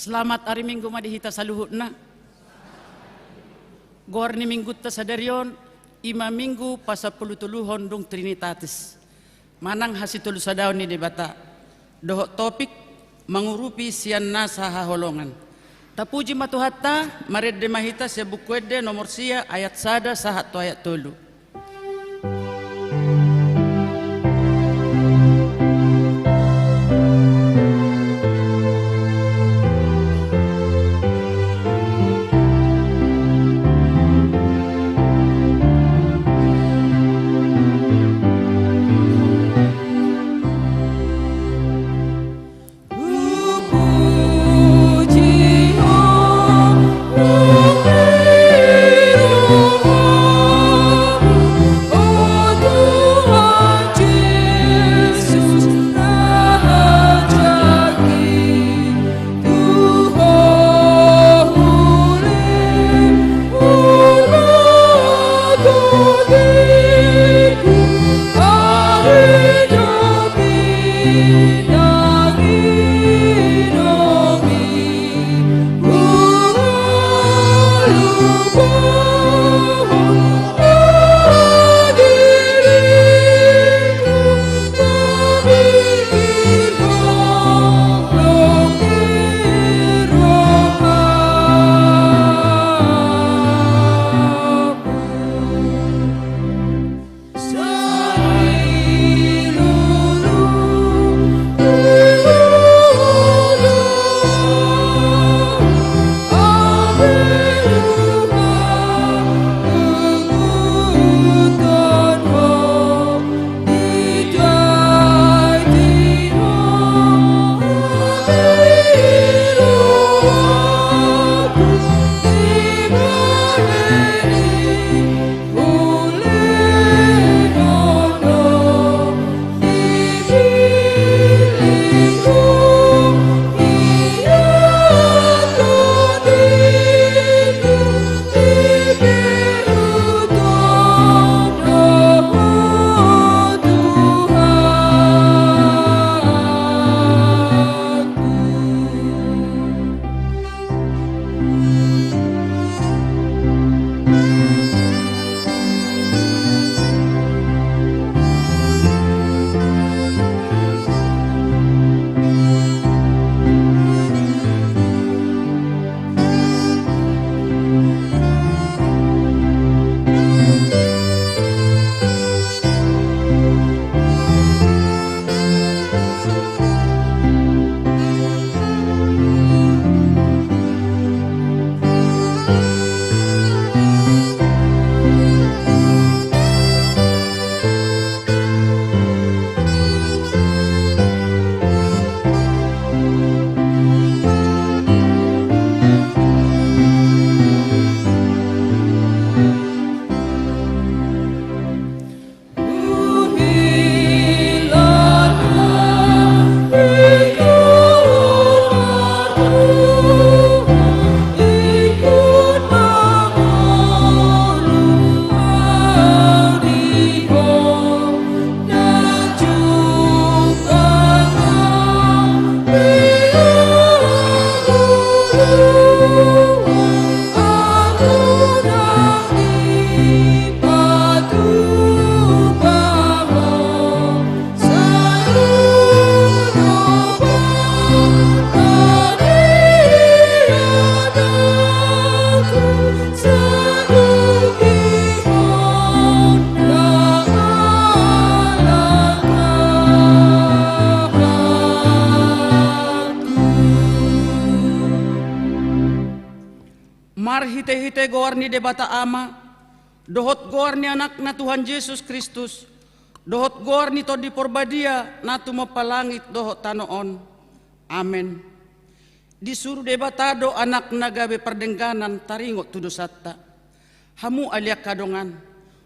Selamat hari Minggu madihita saluhutna. Gor ni minggu ta sadarion ima minggu pasapulutuluhon dung Trinitatis. Manang hasitulu sadaw ni debata. Dohok topik mengurupi sian nasa haholongan. Tapuji matuhatta maredde mahita sia bukwede nomor sia ayat sada sahat tu ayat tulu. Mar hite-hite goar ni debata ama, dohot goar ni anak na Tuhan Yesus Kristus, dohot goar ni to di porbadia na tumapalangit dohot tanoon. Amen. Disuruh debatado anak nagabe perdengganan taringot tudosatta. Hamu aliak kadongan,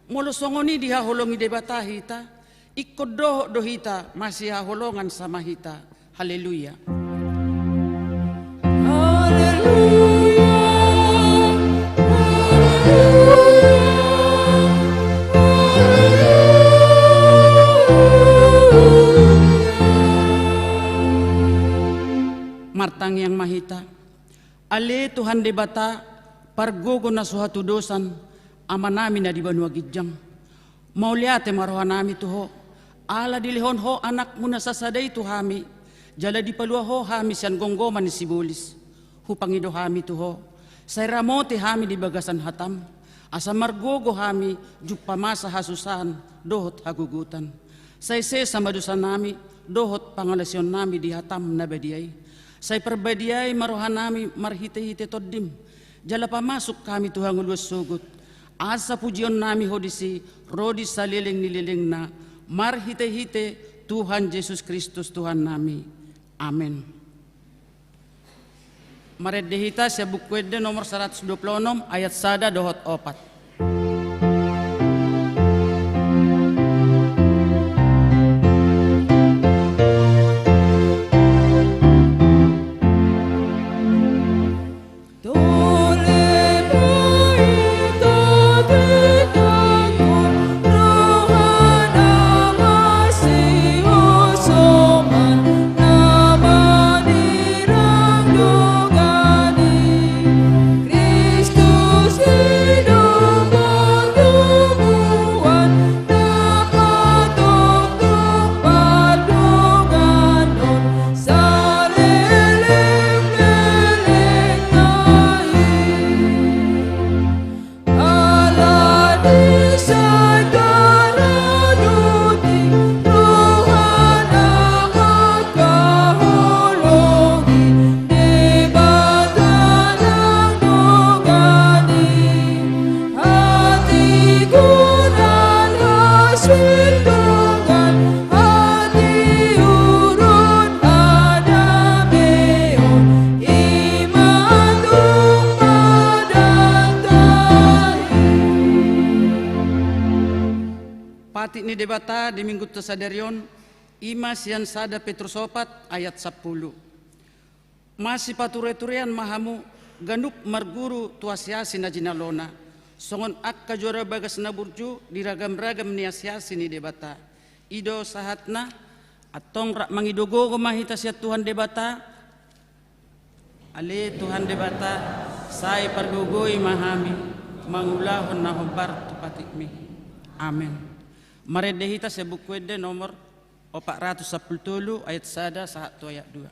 molosongoni dihahulongi debata hita, ikod dohot dohita masih hahulongan sama hita. Haleluya. Martang yang mahita, ale Tuhan debata, pargogo na suhatu dosan, ama namin na di banua gidjang. Mauliate maroha nami tuho, ala dilihon ho anak muna sasaday tuhami, jala di palua ho hami siyan gonggoman ni sibulis. Hupangido hami tuho, say ramote hami di bagasan hatam, asa margogo hami, jupamasa hasusan, dohot hagugutan. Say sesa madusan nami, dohot pangalasyon nami di hatam na badiay. Say perbadiay marohan nami marhite-hite toddim. Jala pamasok kami Tuhan ulwas sugut. Asa pujion nami hodisi rodi saliling nililing na marhite-hite Tuhan Yesus Kristus Tuhan nami. Amen. Maredehita sa bukwede nomor 126 ayat sada dohot 4. Pati ni debata di minggu tasadarion, ima sian sada Petrusopat ayat 10. Masih pature-turean mahamu, ganuk marguru tuasiasi na jinalona, songon akka jora bagas na burju, diragam-ragam ni asiasi ni debata. Ido sahatna, atong rak mangidogo mahita siya Tuhan debata, ale Tuhan debata, say pargugoy mahami, mangulahon na hubar tupatikmi. Amen. Maredehita sa bukwede nomor 410 ayat sada sa ayat 2.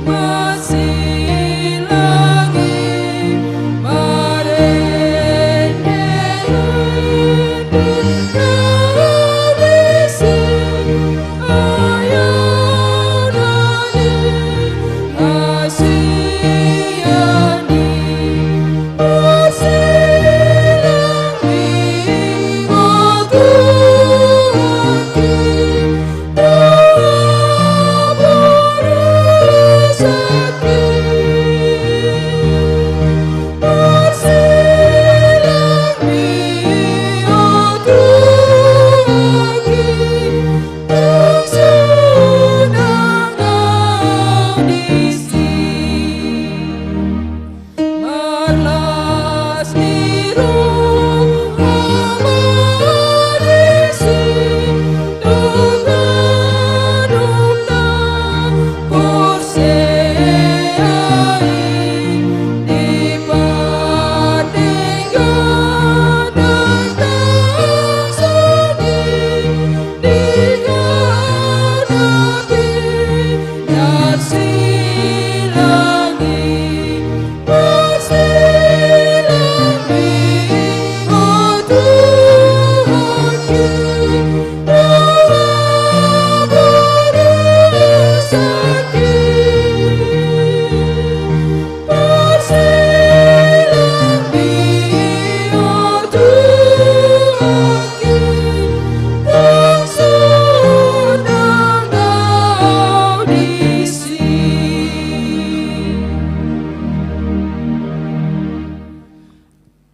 Masih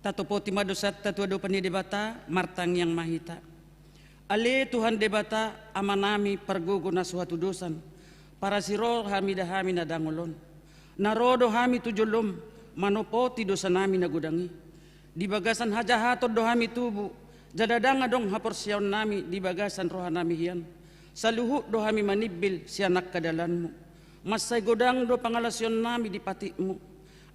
tatopoti madosat tatuado panidebata martang yang mahita. Ale Tuhan debata amanami pergugo na suatu dosan para siro hami dahami na dangolon. Narodo hami tujolom manopoti dosa nami na gudangi. Di bagasan hajahatod do hami tubu jadadanga dong haporsiyaon nami di bagasan roha nami hiyan. Saluhu do hami manibil sianak kadalanmu. Masay godang do pangalasyon nami di patimu.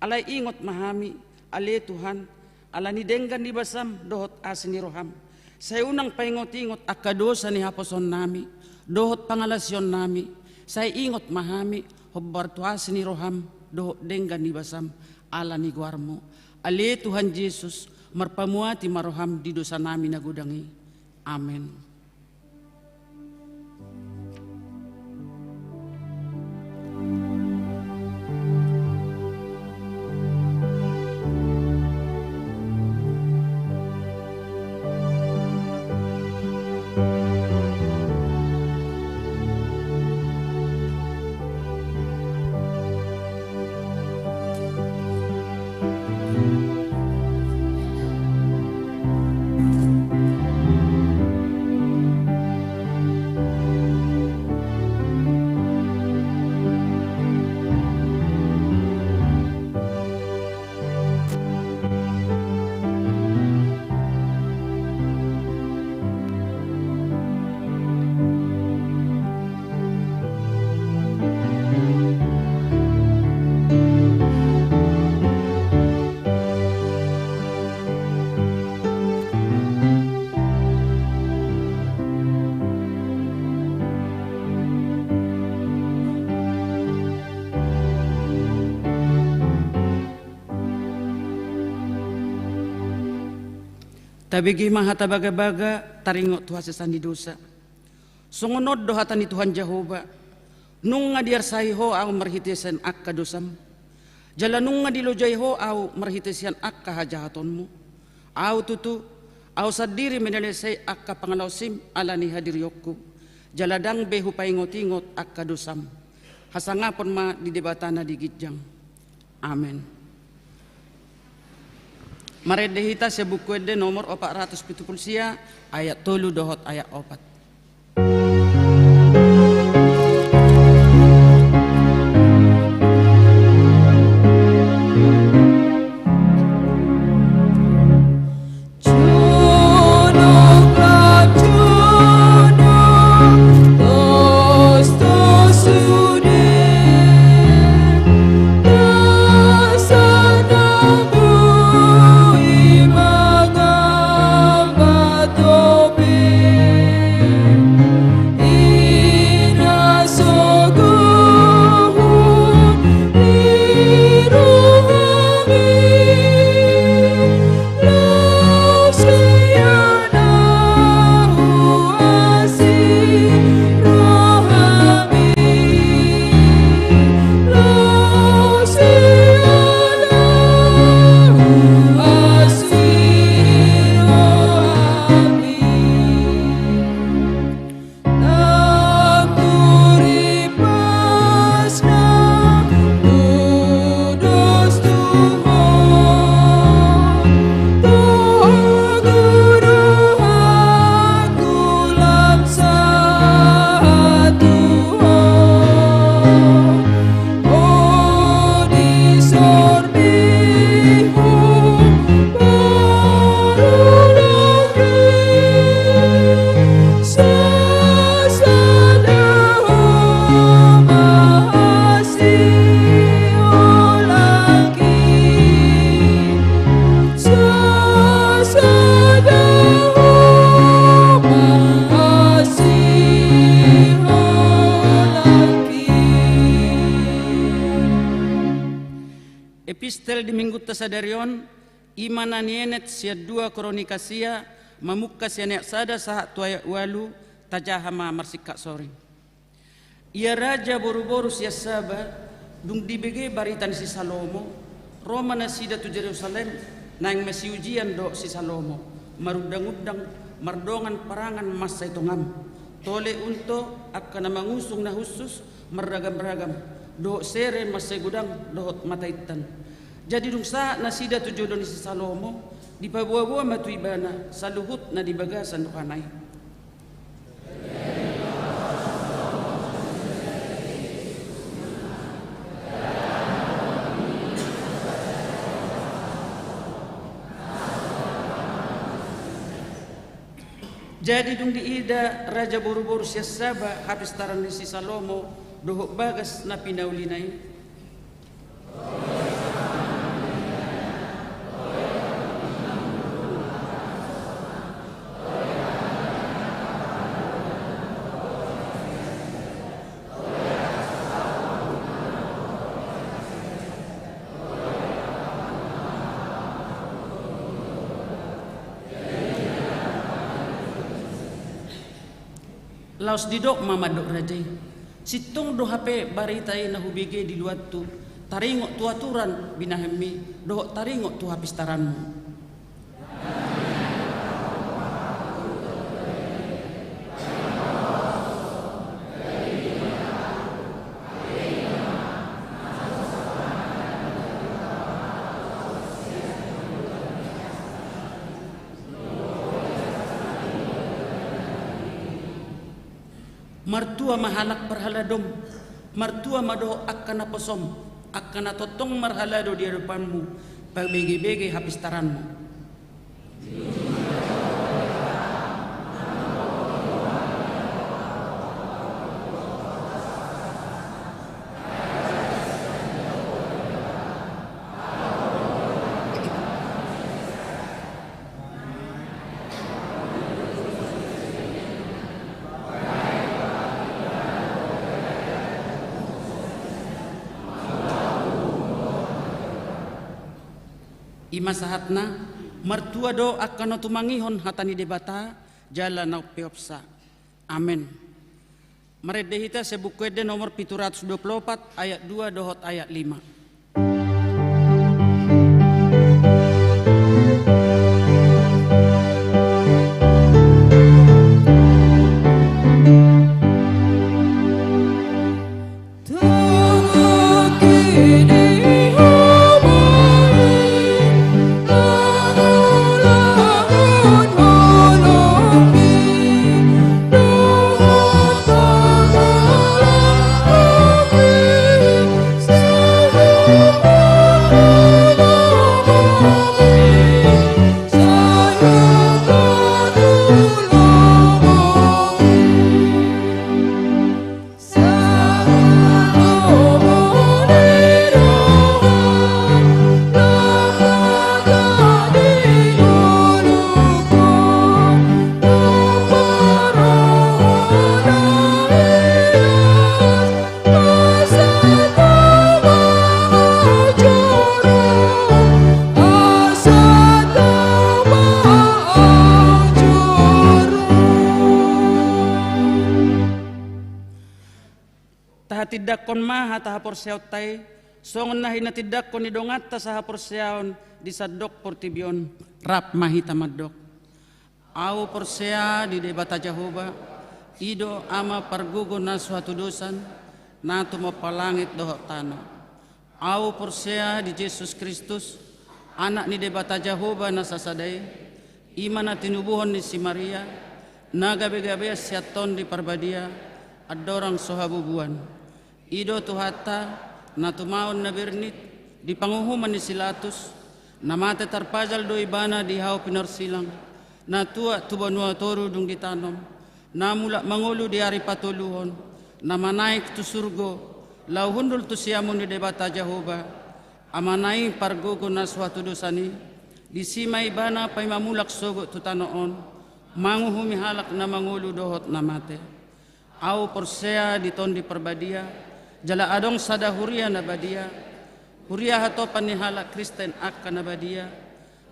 Alay ingot mahami, ale Tuhan, ala ni denggan di basam dohot asini roham. Saya unang paingot-ingot akadosa ni haposon nami, dohot pangalasyon nami. Saya ingot mahami, hobbar tu asini roham, dohot denggan di basam, ala ni guarmu. Ale Tuhan Yesus, marpamuati maroham di dosa nami nagudangi. Amen. Tabigi mahata baga-baga taringo tuhasesan di dosa. Sungunod dohatan ni Tuhan Jehova. Nung nga diarsay ho au marhitesen akka dosam. Jala nung nga dilojay ho au marhitesen akka hajahatonmu. Au tutu au sadiri menelesay akka pangalawsim ala ni hadiryokku. Jaladang behu paingot-ingot akka dosam. Hasangapon ma di debatana di gitjang. Amen. Maredehita sa buku ede nomor 470 ayat 3 dohot ayat 4. Epistel di minggu tasadarion imana nienet sia 2 Kronikasia mamukka sia nek sada sahat tuaya walu tajahama marsika sori. Ia raja boru-boru sia saba dung dibege baritan si Salomo Roma na sida tu Jerusalem nang masih ujian do si Salomo marudang-udang mardongan parangan masa itongam tole unto akan mangusung na husus meragam-ragam do sere masay gudang dohot mataitan Jadi dungsa nasida tujodo ni si Salomo di pabuwa-buwa matuibana sa luhut na di bagasan kanay. Jadi dung diida Raja Buru-Buru siya saba habis taran ni si Salomo dohok bagas na pinaulinay. Laos didok mamadok rajay. Sitong do hape baritay na hubige di luat tu. Taringok tu aturan binahemi. Dohok taringok tu hapistaranmu. Martua mahalak perhaladom, martua madoh akan naposom, akan natotong marhalado di hadapanmu, pagbege-bege hapistaranmu. Ima sahatna martua do akan tumangihon hatani debata jala na peopsa. Amin. Maredehita sebukwede nomor 724 ayat 2 dohot ayat 5. Tidak kon maha taha porseaw tay songon nahi na tidak kon idongat ta saha porseaon di sadok portibion rap mahita madok au porsea di debata Jehovah ido ama pargugo na suatu dosan na tumapalangit dohok tanah au porsea di Yesus Kristus anak ni debata Jehovah na sasadai imana tinubuhon ni si Maria na gabe-gabe siaton di parbadia adorang sohabubuan ido tuhata na tumaon na bernit di panguhuman ni Silatus na mate tarpajal do ibana di hao pinarsilang na tua tubanua toru dung ditanom na mula mangulu di hari patuluhon na manaik tu surgo lau hundul tu siamun di debata Jehovah amanai pargogo na suatu dosani di sima ibana pay mamulak sogo tu tanoon manguhumi halak na mangulu dohot na mate au porsea di ton di perbadia jala adong sada huria na badia huria hatopan ni halak Kristen akka na badia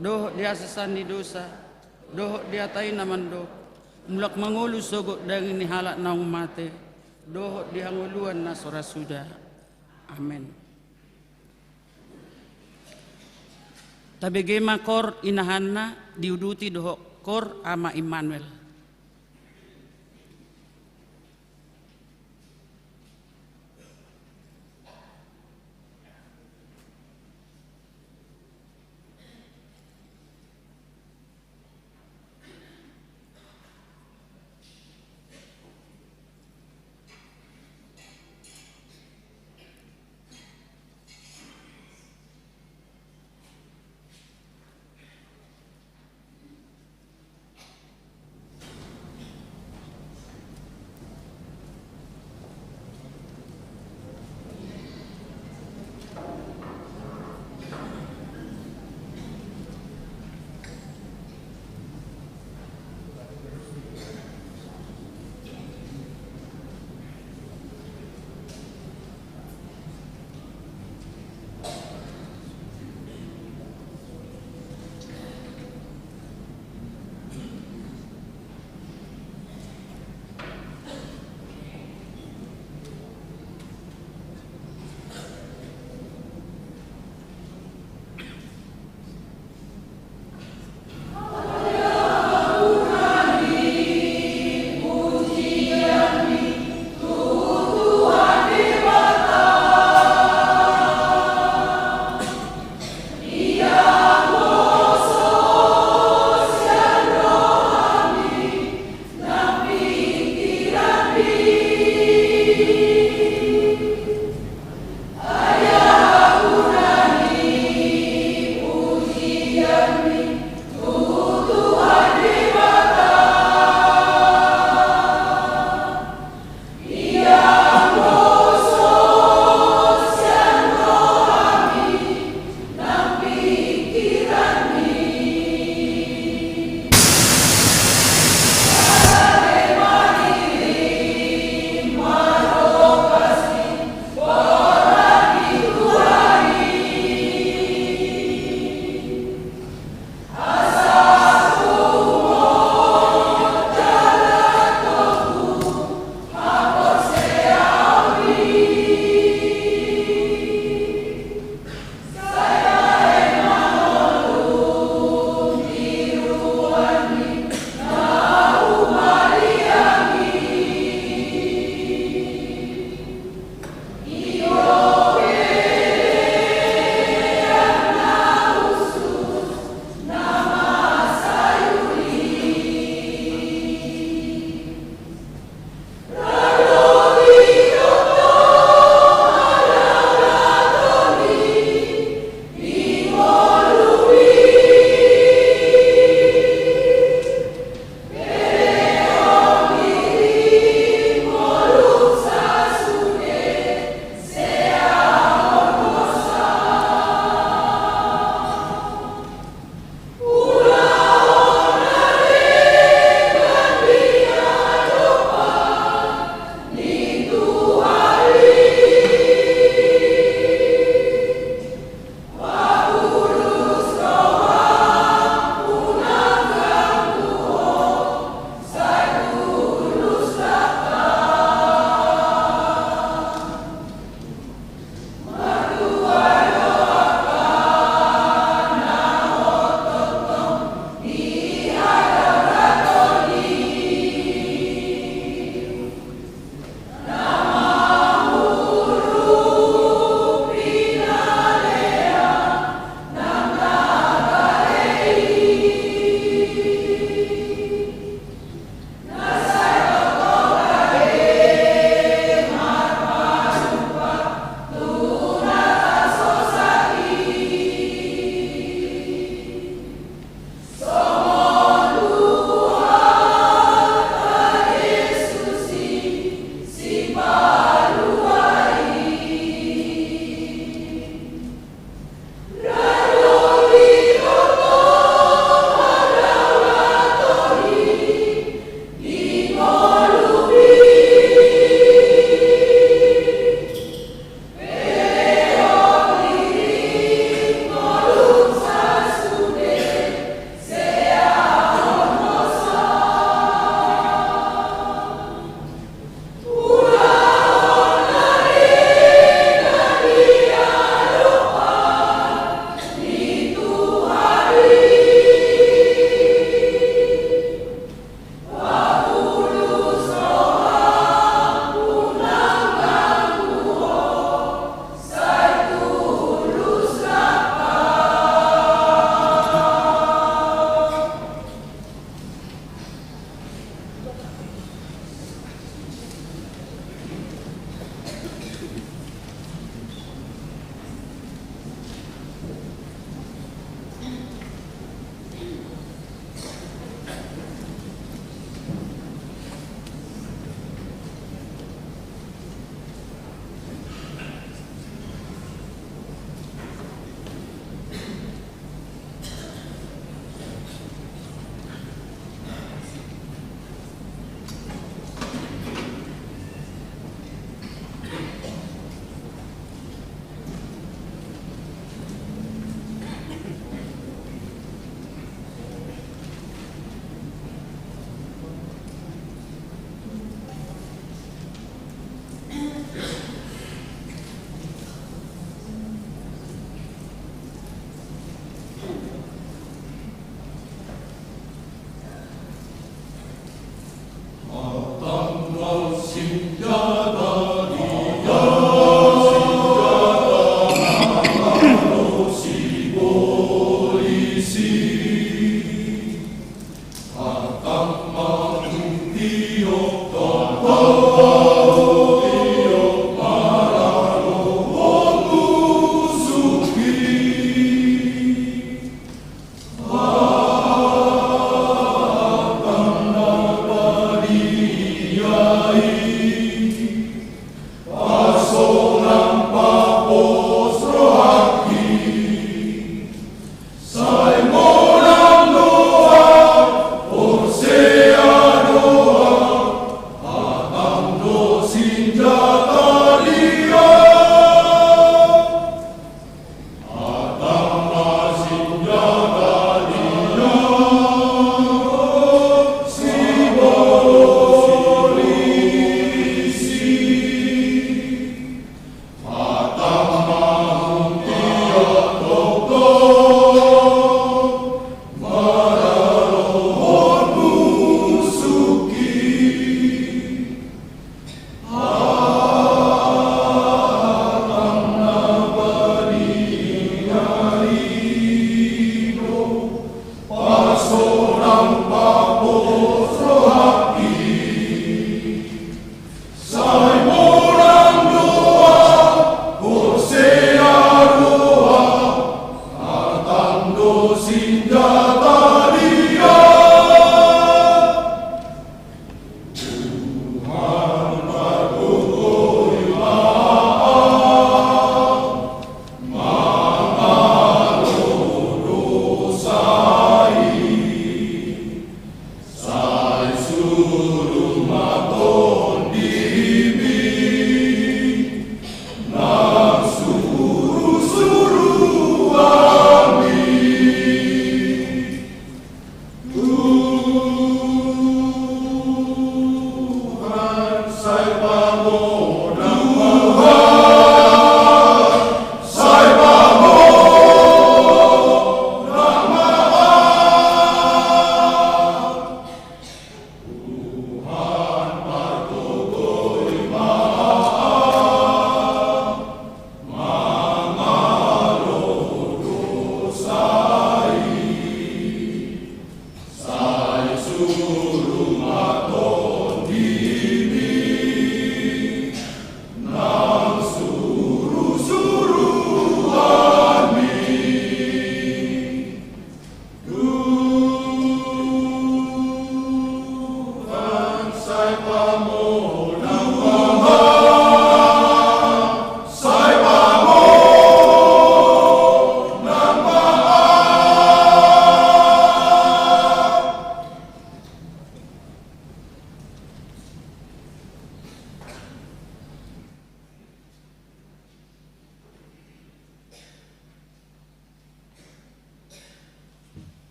doh dia sesan ni dosa doh dia tay naman do mulak mangulu sogo dang ni halak naung mate doh dia nguluan na sorasuda. Amen. Tabege makor inahanna diuduti doh kor ama Immanuel.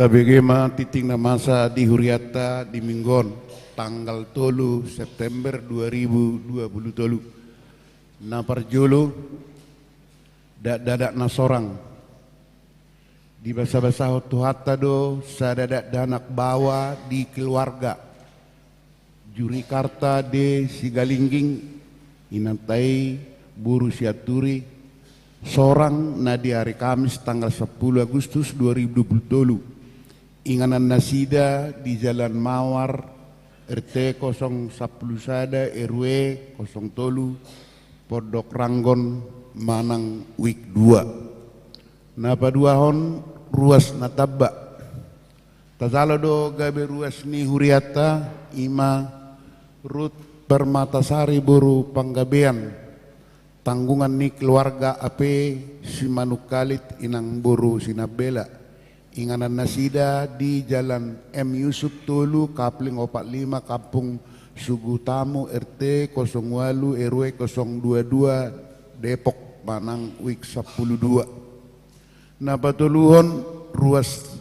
Tabegema titing na masa di Huriata di Minggon tanggal 3 September 2023 na parjolo dadak na sorang di basa-basa tuhata do sa dadak danak bawa di keluarga Jurikarta de Sigalingging inantai buru siaturi sorang na di hari Kamis tanggal 10 Agustus 2023 inganan nasida di Jalan Mawar RT 010 Sada RW 03 Pondok Ranggon Manang Wik 2 napa duahon ruas natabak tazalo do gabe ruas ni Huriata ima rut Permatasari buru panggabean tanggungan ni keluarga ape si Manukalit inang buru sinabela inganan nasida di Jalan M Yusuf Tulu Kapling 45 Kampung Sugutamu RT 08 RW 022 Depok Manang Wik 12 na patuluhon ruas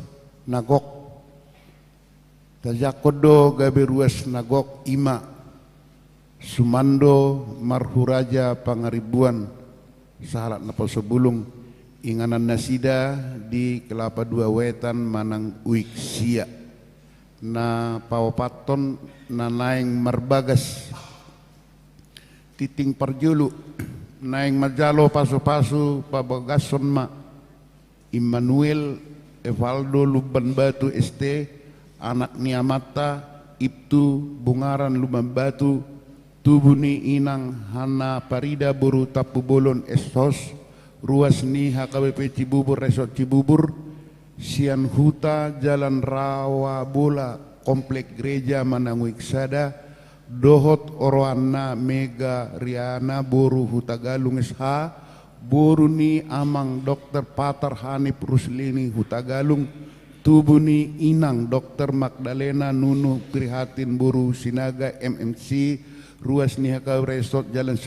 nagok tajakodo gabe ruas nagok ima Sumando Marhuraja Pangaribuan sahalat napa sebulung inganan nasida di Kelapa Dua Wetan Manang Uik Sia na pawapaton na naing marbagas titing parjulu naing majalo pasu-pasu pabagason ma Immanuel Evaldo Luban Batu ST anak Niamata Ibtu Bungaran Luban Batu Tubuni Inang Hana Parida Buru Tapu Bolon Estos ruas ni HKBP Cibubur Resort Cibubur Sian Huta Jalan Rawa Bola Komplek Gereja Manangwik Sada Dohot Oroana Mega Riana Boru Hutagalung SH Boru ni Amang Dr. Patar Hanif Ruslini Hutagalung Tubuni Inang Dr. Magdalena Nunu Prihatin Boru Sinaga MMC ruas Nihaka Resort Jalan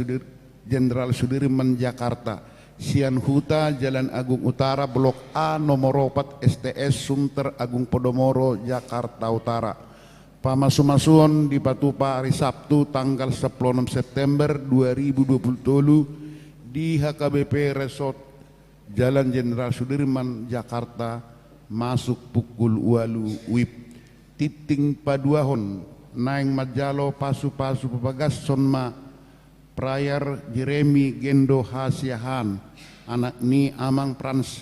Jenderal Sudirman Jakarta Sian Huta Jalan Agung Utara Blok A nomor 4 STS Sunter Agung Podomoro Jakarta Utara pamasumasuon di Patupa hari Sabtu tanggal 16 September 2023 di HKBP Resort Jalan Jenderal Sudirman Jakarta masuk pukul 8 WIB titing paduahon naing majalo pasu-pasu pabagas sonma Prayar Jeremy Gendo Hasiahan anak ni Amang Prans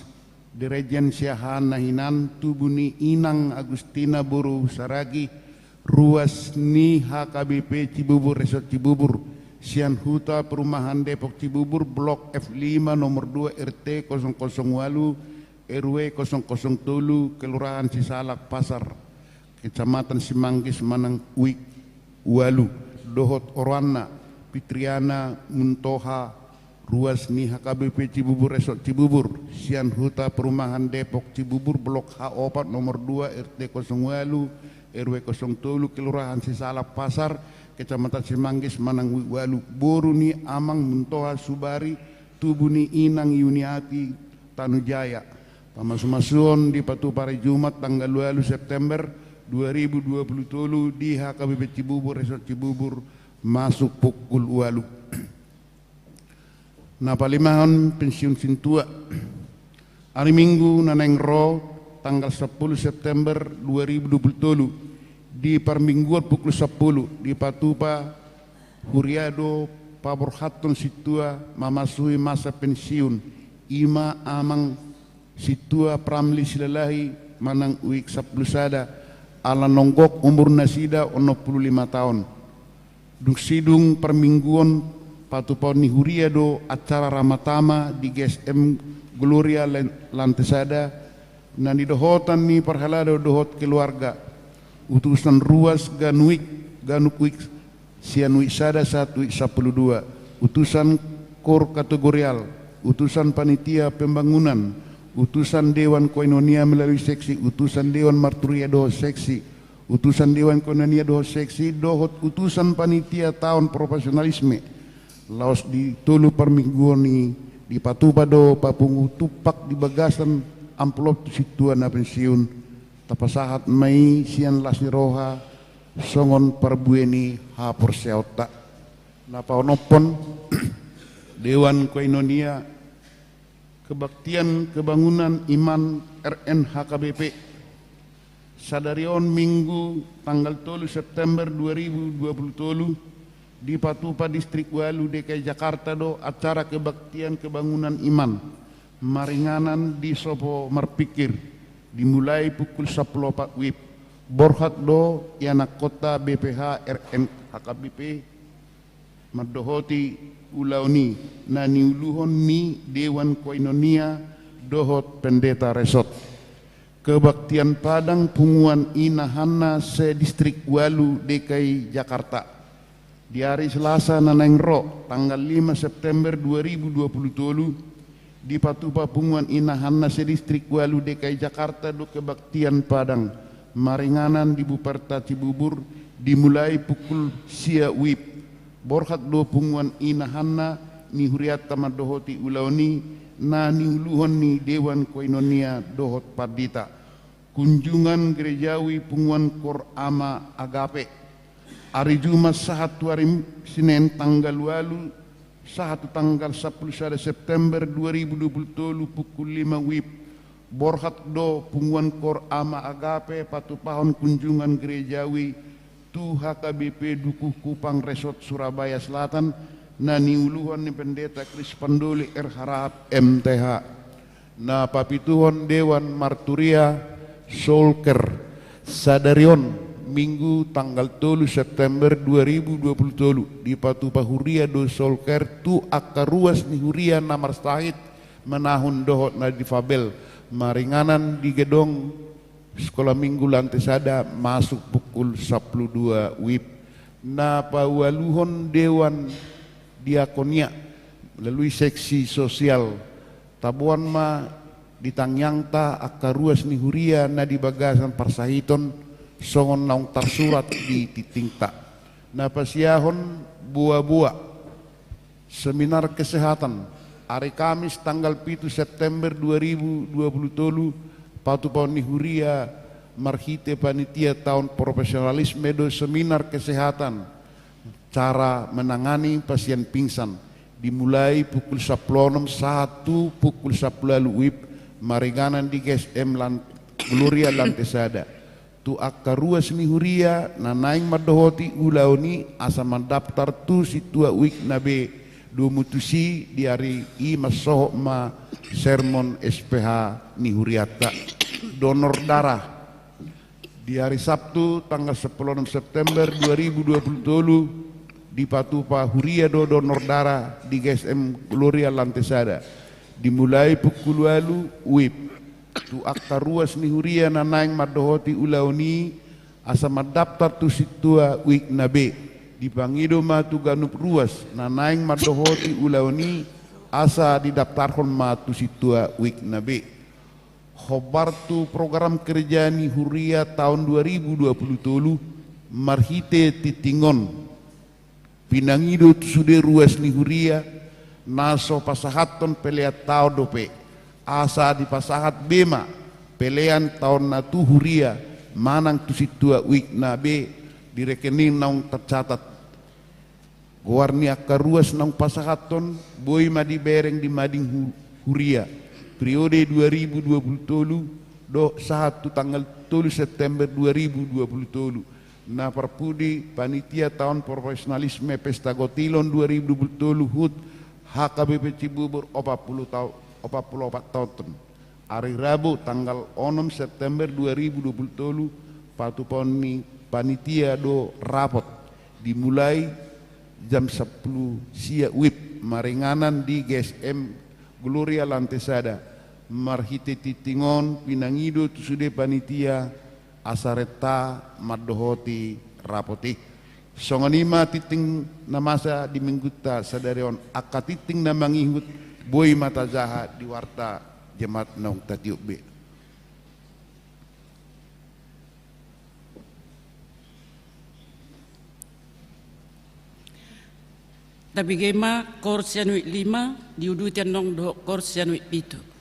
Diregen Siahan Nahinan Tubuni Inang Agustina Buru Saragi ruas ni HKBP Cibubur Resort Cibubur Sian Huta Perumahan Depok Cibubur Blok F5 nomor 2 RT 008 RW 007 Kelurahan Cisalak Pasar Kecamatan Simanggis Manang Wik Walu Dohot Orwana Pitriana Muntoha ruas ni HKBP Cibubur Resort Cibubur Sian Huta Perumahan Depok Cibubur Blok H4 nomor 2 RT 08 RW 07 Kelurahan Cisalak Pasar Kecamatan Simanggis Manang Wik Walu Boru ni Amang Muntoha Subari Tubuni Inang Yuniati Tanujaya pamasumasuon di Patupari Jumat tanggal 2 September 2023 di HKBP Cibubur Resort Cibubur masuk pukul 8 na palimahon pensiun sintua hari Minggu naneng ro tanggal 10 September 2023 di permingguan pukul 10 di Patupa Huriado Paborhaton Situa memasuki masa pensiun Ima Amang Situa Pramli Silalahi Manang Uik Saplusada ala nonggok umur nasida 65 tahun duk sidung permingguan Patuponi Huriado acara ramatama di GSM Gloria Lantesada na didohotan ni perhalado dohot keluarga utusan ruas Ganukwik Sian Wisada 1 12 utusan kor kategorial utusan panitia pembangunan utusan Dewan Koinonia melalui seksi utusan Dewan Marturia doho seksi utusan Dewan Koinonia doho seksi dohot utusan panitia tahun profesionalisme laos di tulu permingguan ni di Patupa do papungu tupak di bagasan amplop situan na pensiun tapasahat mai sian lasni roha songon parbueni hapor seota napa onopon Dewan Koinonia Kebaktian Kebangunan Iman RNHKBP sadarion Minggu tanggal 3 September 2020 di Patupa Distrik Walu DKI Jakarta do acara kebaktian kebangunan iman maringanan di Sopo Marpikir dimulai pukul 10.04 WIB borhat do anak kota BPH RNHKBP madohoti ulauni na niuluhon ni Dewan Koinonia dohot pendeta resort kebaktian Padang Punguan Inahana se Distrik Walu DKI Jakarta di hari Selasa nanengro tanggal 5 September 2020 di Patupa Punguan Inahana se Distrik Walu DKI Jakarta do kebaktian Padang maringanan di Buperta Cibubur dimulai pukul sia WIB borhat do Punguan Inahana ni huriat tamadohoti ulauni na niuluhon ni Dewan Koinonia dohot Pardita kunjungan gerejawi Punguan Korama Agape hari Jumat sahatu hari Senin tanggal 8 sahatu tanggal 11 September 2020 pukul 5 WIB borhat do Punguan Korama Agape patupahon kunjungan gerejawi tu HKBP Dukuh Kupang Resort Surabaya Selatan na niuluhan ni pendeta Kris Pandoli Harap MTH na papituhon Dewan Marturia Solker sadarion Minggu tanggal 3 September 2020 di Patupa Huria do Solker tu akaruas ni Huria namar stahit menahun dohot na difabel maringanan di gedong sekolah minggu lantai sada masuk pukul 12 WIB na pawaluhon Dewan Diakonia melalui seksi sosial tabuan ma ditangyangta akaruas ni Huria na di bagasan parsahiton songon naung tarsurat di titingta na pasiahon buah-buah seminar kesehatan hari Kamis tanggal 7 September 2020 Patupa ni Huria marhite panitia tahun profesionalisme do seminar kesehatan cara menangani pasien pingsan dimulai pukul 10.01 pukul 10 WIB maringanan di GSM Gloria Lantesada tu akaruas ni Huria nanaing madohoti ulauni asa mendaftar tu situa wik nabe do mutusi di hari i masoho ma sermon SPH ni Huriata donor darah di hari Sabtu tanggal 10 September 2020 di Patupa Huria do donor darah di GSM Gloria Lantesada dimulai pukul 8 WIB tu akta ruas ni Huria nanaing madohoti ulauni asa madaftar tu situa wik nabe dipangido matu ganup ruas nanaing madohoti ulauni asa didaftarkan matu situa wik nabe khobar tu program kerja ni Huria tahun 2020 marhite titingon pinangido tu sude ruas ni Huria naso pasahaton peleat tau dope asa di pasahat bema pelean tahun natu Huria manang tu situa wik nabe di rekening naung tercatat Gowarni akaruas nang pasahaton boy madi bereng di mading Huria periode 2020 do sahatu tanggal 3 September 2020 na perpudi panitia tahun profesionalisme pesta gotilon 2020 hut HKBP Cibubur 40 tahun 44 tahun hari Rabu tanggal 6 September 2020 patuponi panitia do rapot dimulai jam 10 sia WIB maringanan di GSM Gloria Lantesada marhite titingon pinangido tusude panitia asareta madohoti rapoti songonima titing namasa di mingguta sadarion akatiting namangihut boy mata zaha di warta jemaat nong tatiuk be Tapi gema korsian wik 5 diudutian nong do korsian wik 7.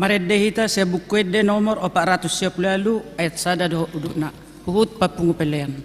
Maredehita saya bukuede nomor 410 ayat sada doh udukna. Uhut papungu pelean.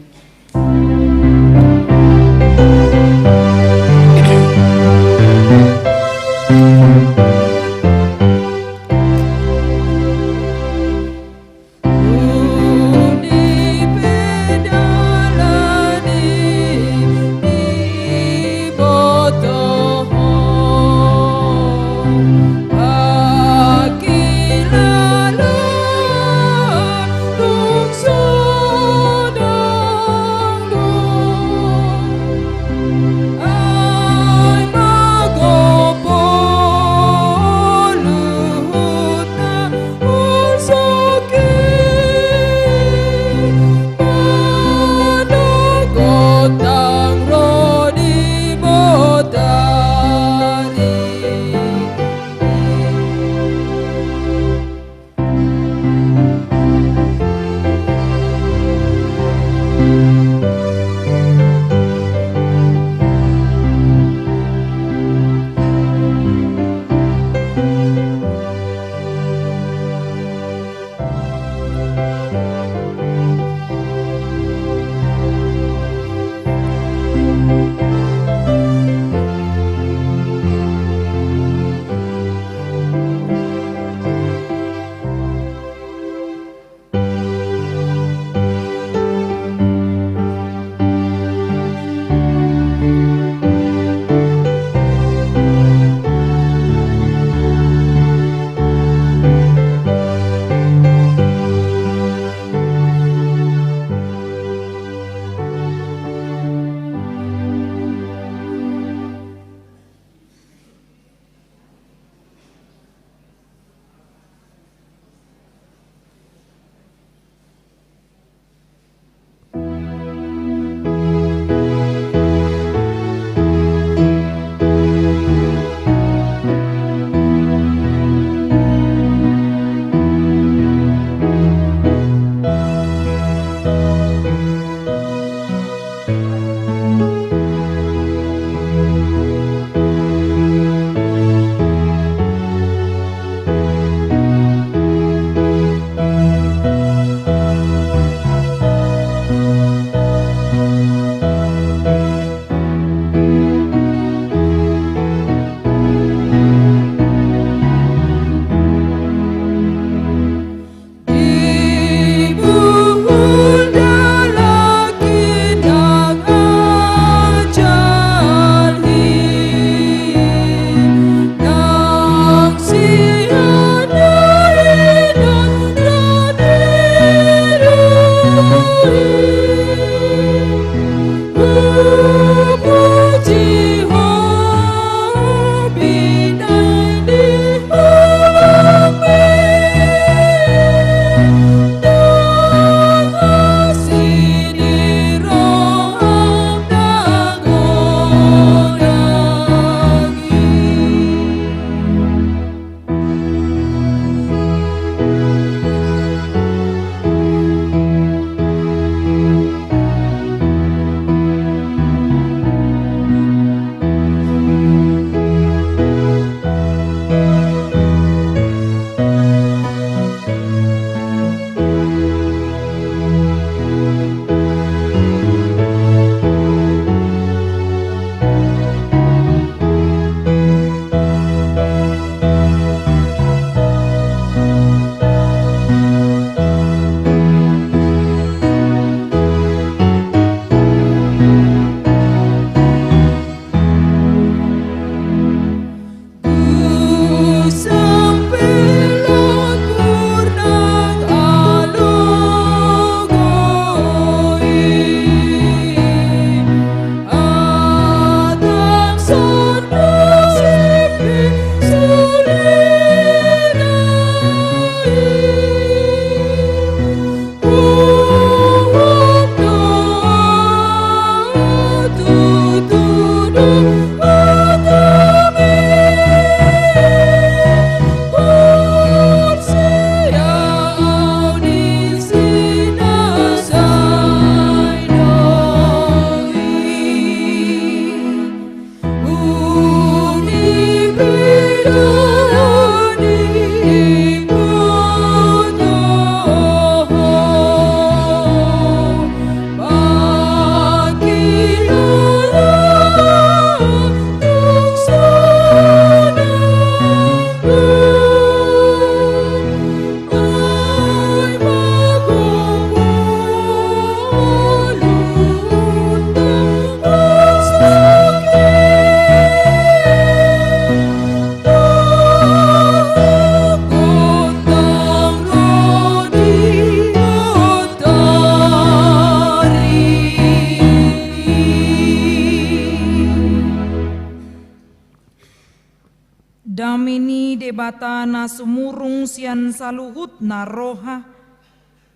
bata na sumurung sian saluhut na roha.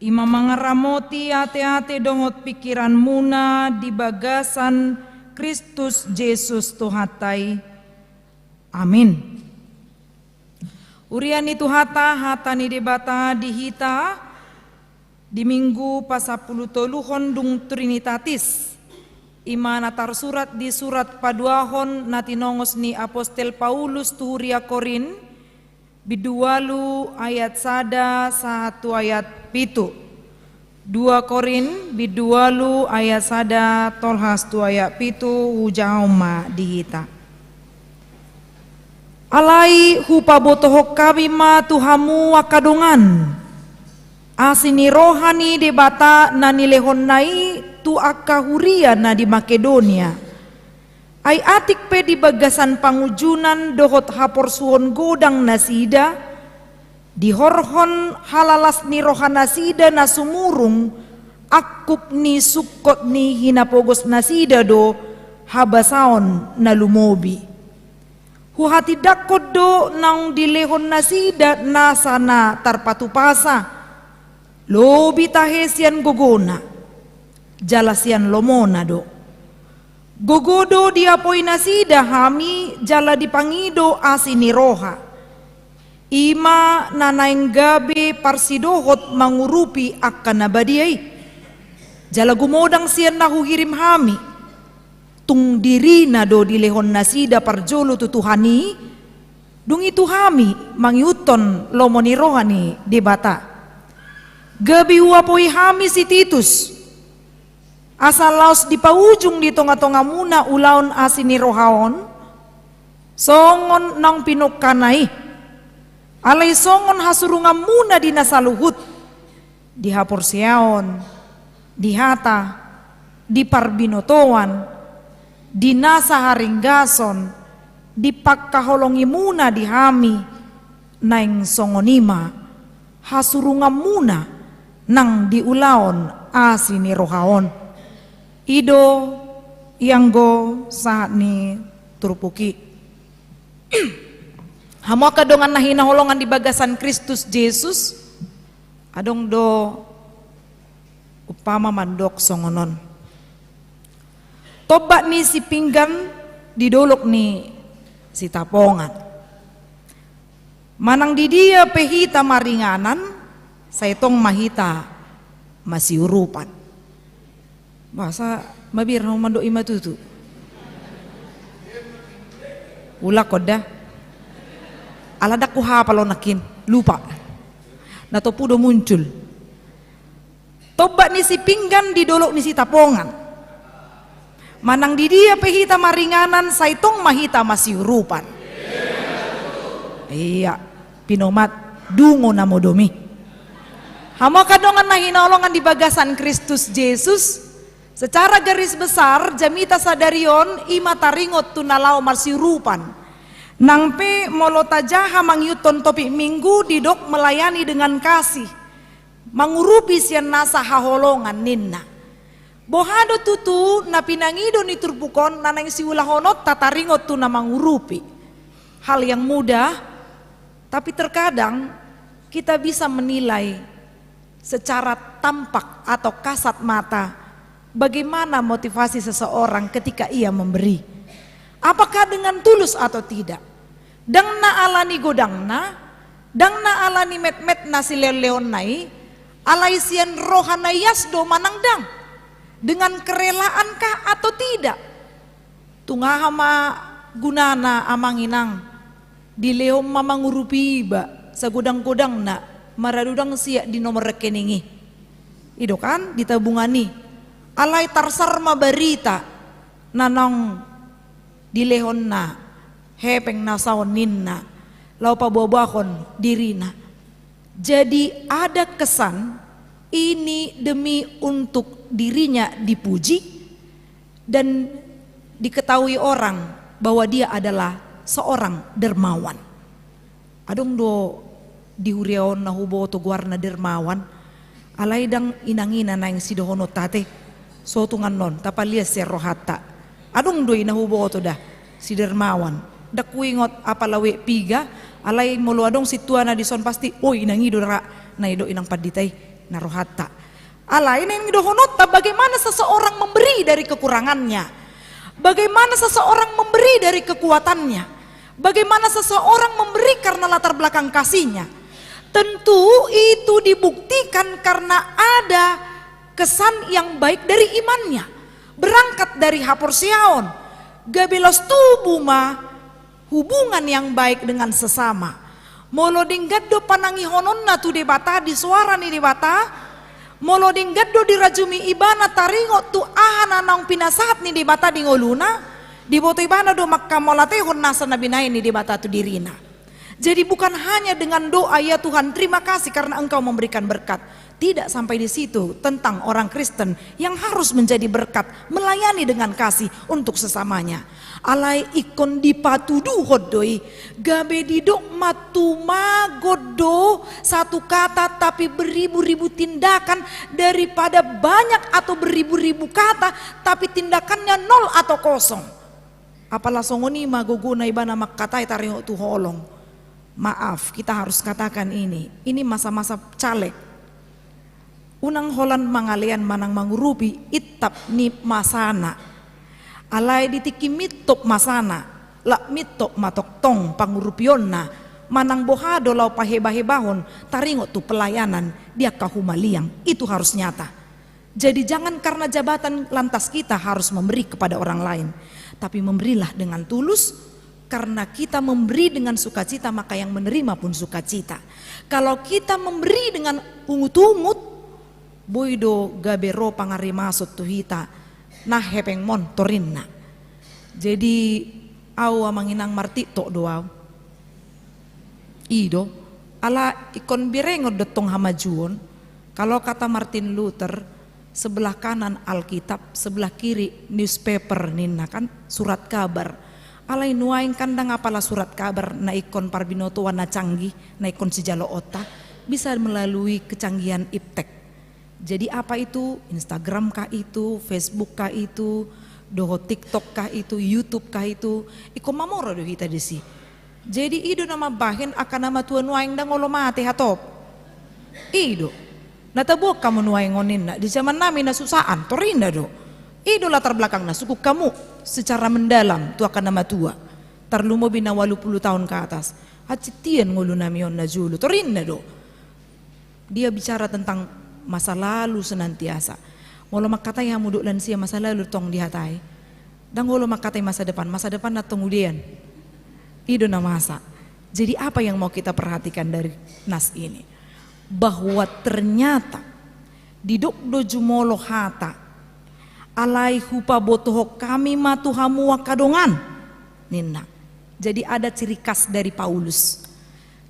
Ima mangaramoti ate-ate dongot pikiran muna di bagasan Kristus Yesus Tuhatai. Amin. Urian itu hata ni debata dihita di minggu pasapulutoluhon dung Trinitatis. Ima natar surat di surat paduahon natinongos ni Apostel Paulus tuhuria Korin bidualu ayat 1 ayat 7. 2 Korin bidualu ayat 1 tolhas 2 ayat 7 hujauma dihita. Alai hupa botohok kabima tuhamu wakadongan. Asini rohani debata nanilehon nai tu akahuria na di Makedonia. Ai atik pe di bagasan pangujunan dohot hapor suhon godang nasida. Di horhon halalas ni rohan nasida na sumurung. Akup ni sukot ni hinapogos nasida do habasaon na lumobi. Huhati dakod do nang dilehon nasida nasana tarpatupasa. Lobi tahesian gogona. Jalasian lomona do. Gogodo diapoi nasida hami jala dipangido asini roha. Ima nanaing gabe parsidohot mangurupi akan nabadiai. Jala gumodang sian nahuhirim hami. Tung diri na do dilehon nasida parjolo tutuhani. Dung itu hami mangiuton lomoni rohani debata. Gabi uapoi hami si Titus. Asal laos di paujung di tonga-tonga muna ulaon asini rohaon. Songon nang pinukkanai. Alay songon hasurunga muna di nasaluhut. Di hapursiaon. Di hata. Di parbinotoan. Di nasa haringgason. Di pagkaholongi muna di hami. Naing songonima. Hasurunga muna. Nang di ulaon asini rohaon. Ido ianggo saat ni turupuki. Hamo kadongan nahinaholongan di bagasan Kristus Yesus. Adong do upama mandok songonon. Tobat ni si pinggan didolok ni si tapongan. Manang di dia pehita maringanan, saitong mahita masih urupan. Masa mabir na umando ima tutu. Ula koda. Aladak ko hapalo nakin. Lupa. Natopudo muncul. Tobat ni si pinggan didolok ni si tapongan. Manang di dia pehita maringanan saitong mahita masih urupan. Iya. Pinomat dungo na modomi. Hamo kadongan na hinaolongan di bagasan Kristus Yesus. Secara garis besar jamita sadarion ima taringot tunalao marsirupan. Nangpe molotajaha mangyuton topik minggu didok melayani dengan kasih. Mangurupi sian nasa haholongan ninna. Bohado tutu na pinangido ni turpukon nanang siulahonot tataringot tuna mangurupi. Hal yang mudah tapi terkadang kita bisa menilai secara tampak atau kasat mata. Bagaimana motivasi seseorang ketika ia memberi? Apakah dengan tulus atau tidak? Dangna alani godangna, dangna alani met-met nasi leon nai, alaisian rohana yasdo manangdang. Dengan kerelaankah atau tidak? Tungahama gunana amanginang, dileom mamangurupi iba, sa godang-godang na, maradudang siya di nomor rekeningi. Ido kan ditabungani. Alay tarsarma barita nanong dilehon na hepeng nasaon ninna lau pabobakon dirina. Jadi ada kesan ini demi untuk dirinya dipuji dan diketahui orang bahwa dia adalah seorang dermawan. Adong do dihuriaon na hubo to guarna dermawan alay dang inangina na yung sidohono tate. So tungan non tapalias si rohata. Adong doy nahubo to da si dermawan. Dakuingot apalawi piga alai mulu adong situana di son pasti oi inang ido ra na ido inang paditai narohata alai nang ido honota bagaimana seseorang memberi dari kekurangannya, bagaimana seseorang memberi dari kekuatannya, bagaimana seseorang memberi karena latar belakang kasihnya. Tentu itu dibuktikan karena ada kesan yang baik dari imannya, berangkat dari haporsiaon gabelos tubuh ma hubungan yang baik dengan sesama. Molo dinggaddo panangi hononna tu debata di suara ni debata, molo dinggaddo dirajumi ibana taringo tu ahana naung pinasahat ni debata di ngoluna, di boto ibana do makka molate honnasa nabinai ni debata tu dirina. Jadi bukan hanya dengan doa ya Tuhan terima kasih karena Engkau memberikan berkat. Tidak sampai di situ tentang orang Kristen yang harus menjadi berkat, melayani dengan kasih untuk sesamanya. Alai ikon dipatudu hodoi, gabe didok matuma godo, satu kata tapi beribu-ribu tindakan, daripada banyak atau beribu-ribu kata tapi tindakannya nol atau kosong. Apalah songoni maguguna ibana makkatai taringo tu holong. Maaf, kita harus katakan ini masa-masa caleg. Unang holan mangalian manang mangurupi itap ni masana. Alai ditiki mitop masana, la mitop matok tong pangurupionna, manang bohado lau paheba-hebahon, taringo tu pelayanan dia kahumaliang. Itu harus nyata. Jadi jangan karena jabatan lantas kita harus memberi kepada orang lain, tapi memberilah dengan tulus. Karena kita memberi dengan sukacita maka yang menerima pun sukacita. Kalau kita memberi dengan ungut-ungut, boido gabero pangari masut tuhita nah hepeng mon torinna. Jadi awa manginang marti tok doaw. Ido ala ikon birengod detong hamajuon. Kalau kata Martin Luther, sebelah kanan Alkitab, sebelah kiri newspaper ninna kan surat kabar. Alai nuaing kandang apalah surat kabar na ikon parbinoto warna canggih, na ikon sijalo ota bisa melalui kecanggihan iptek. Jadi apa itu? Instagram kah itu, Facebook kah itu, doho TikTok kah itu, YouTube kah itu, iko mamoro do hita desi. Jadi ido nama bahin akan nama tuan nuaing dang olo mate hatop. Ido. Natabok kamu nuaing ngonin na di zaman namin na susaan, torinda do. Ido latar belakang na suku kamu secara mendalam tu akan nama tua tarlumo bina 80 tahun ke atas hacitian ngulu namion na julu torinda do. Dia bicara tentang masa lalu senantiasa. Walau makatai hamuduk lansia masa lalu tong dihatai dan walau makatai masa depan na tonggudian ido na masa. Jadi apa yang mau kita perhatikan dari nas ini, bahwa ternyata didok do jumolo hata alai hupa botohok kami matuhamu wakadongan ninna. Jadi ada ciri khas dari Paulus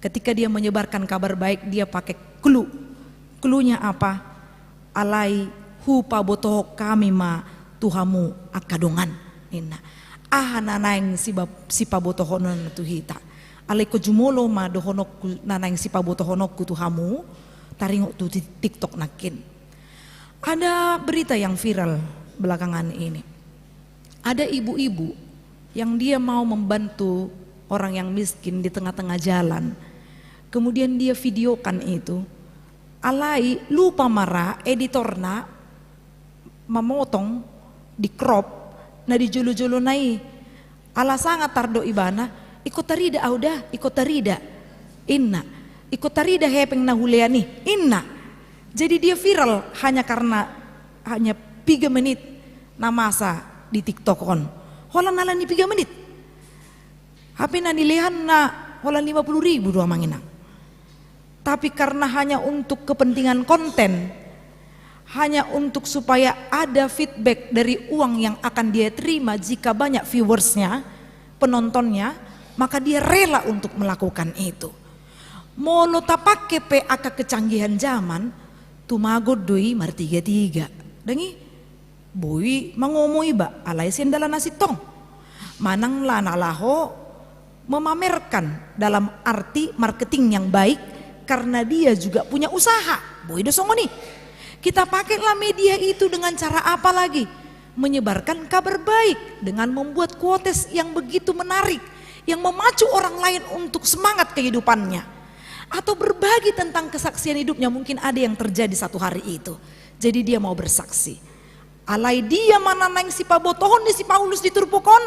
ketika dia menyebarkan kabar baik, dia pakai clue. Cluenya apa? Alai hupa botohok kami matuhamu akadongan ninna. Ahana naing sipa botohonon tuhita alai ko jumolo ma dohonok nanaing sipa botohonok kutuhamu taringok tu TikTok nakin. Ada berita yang viral belakangan ini. Ada ibu-ibu yang dia mau membantu orang yang miskin di tengah-tengah jalan. Kemudian dia videokan itu. Alai lupa marah editorna memotong di crop na di julu-julu nai. Ala sangat tardo ibana ikut tarida auda ikut tarida inna ikut tarida hepeng na huleani inna. Jadi dia viral hanya karena 3 menit na masa di TikTok on. Holan nalan ni 3 menit. HP na nilihan na holan 50.000 doang manginang. Tapi karena hanya untuk kepentingan konten, hanya untuk supaya ada feedback dari uang yang akan dia terima jika banyak viewersnya, penontonnya, maka dia rela untuk melakukan itu. Molo tapake pe aka kecanggihan zaman, tumagod doi mar 33. Dengi boy mangomoi ba alai sendala nasi tong manang lana laho memamerkan dalam arti marketing yang baik karena dia juga punya usaha. Boy dosongoni kita pakailah media itu dengan cara apa lagi? Menyebarkan kabar baik dengan membuat quotes yang begitu menarik yang memacu orang lain untuk semangat kehidupannya, atau berbagi tentang kesaksian hidupnya. Mungkin ada yang terjadi satu hari itu, jadi dia mau bersaksi. Alai dia mana nang si pabotohon di si Paulus diturpukon,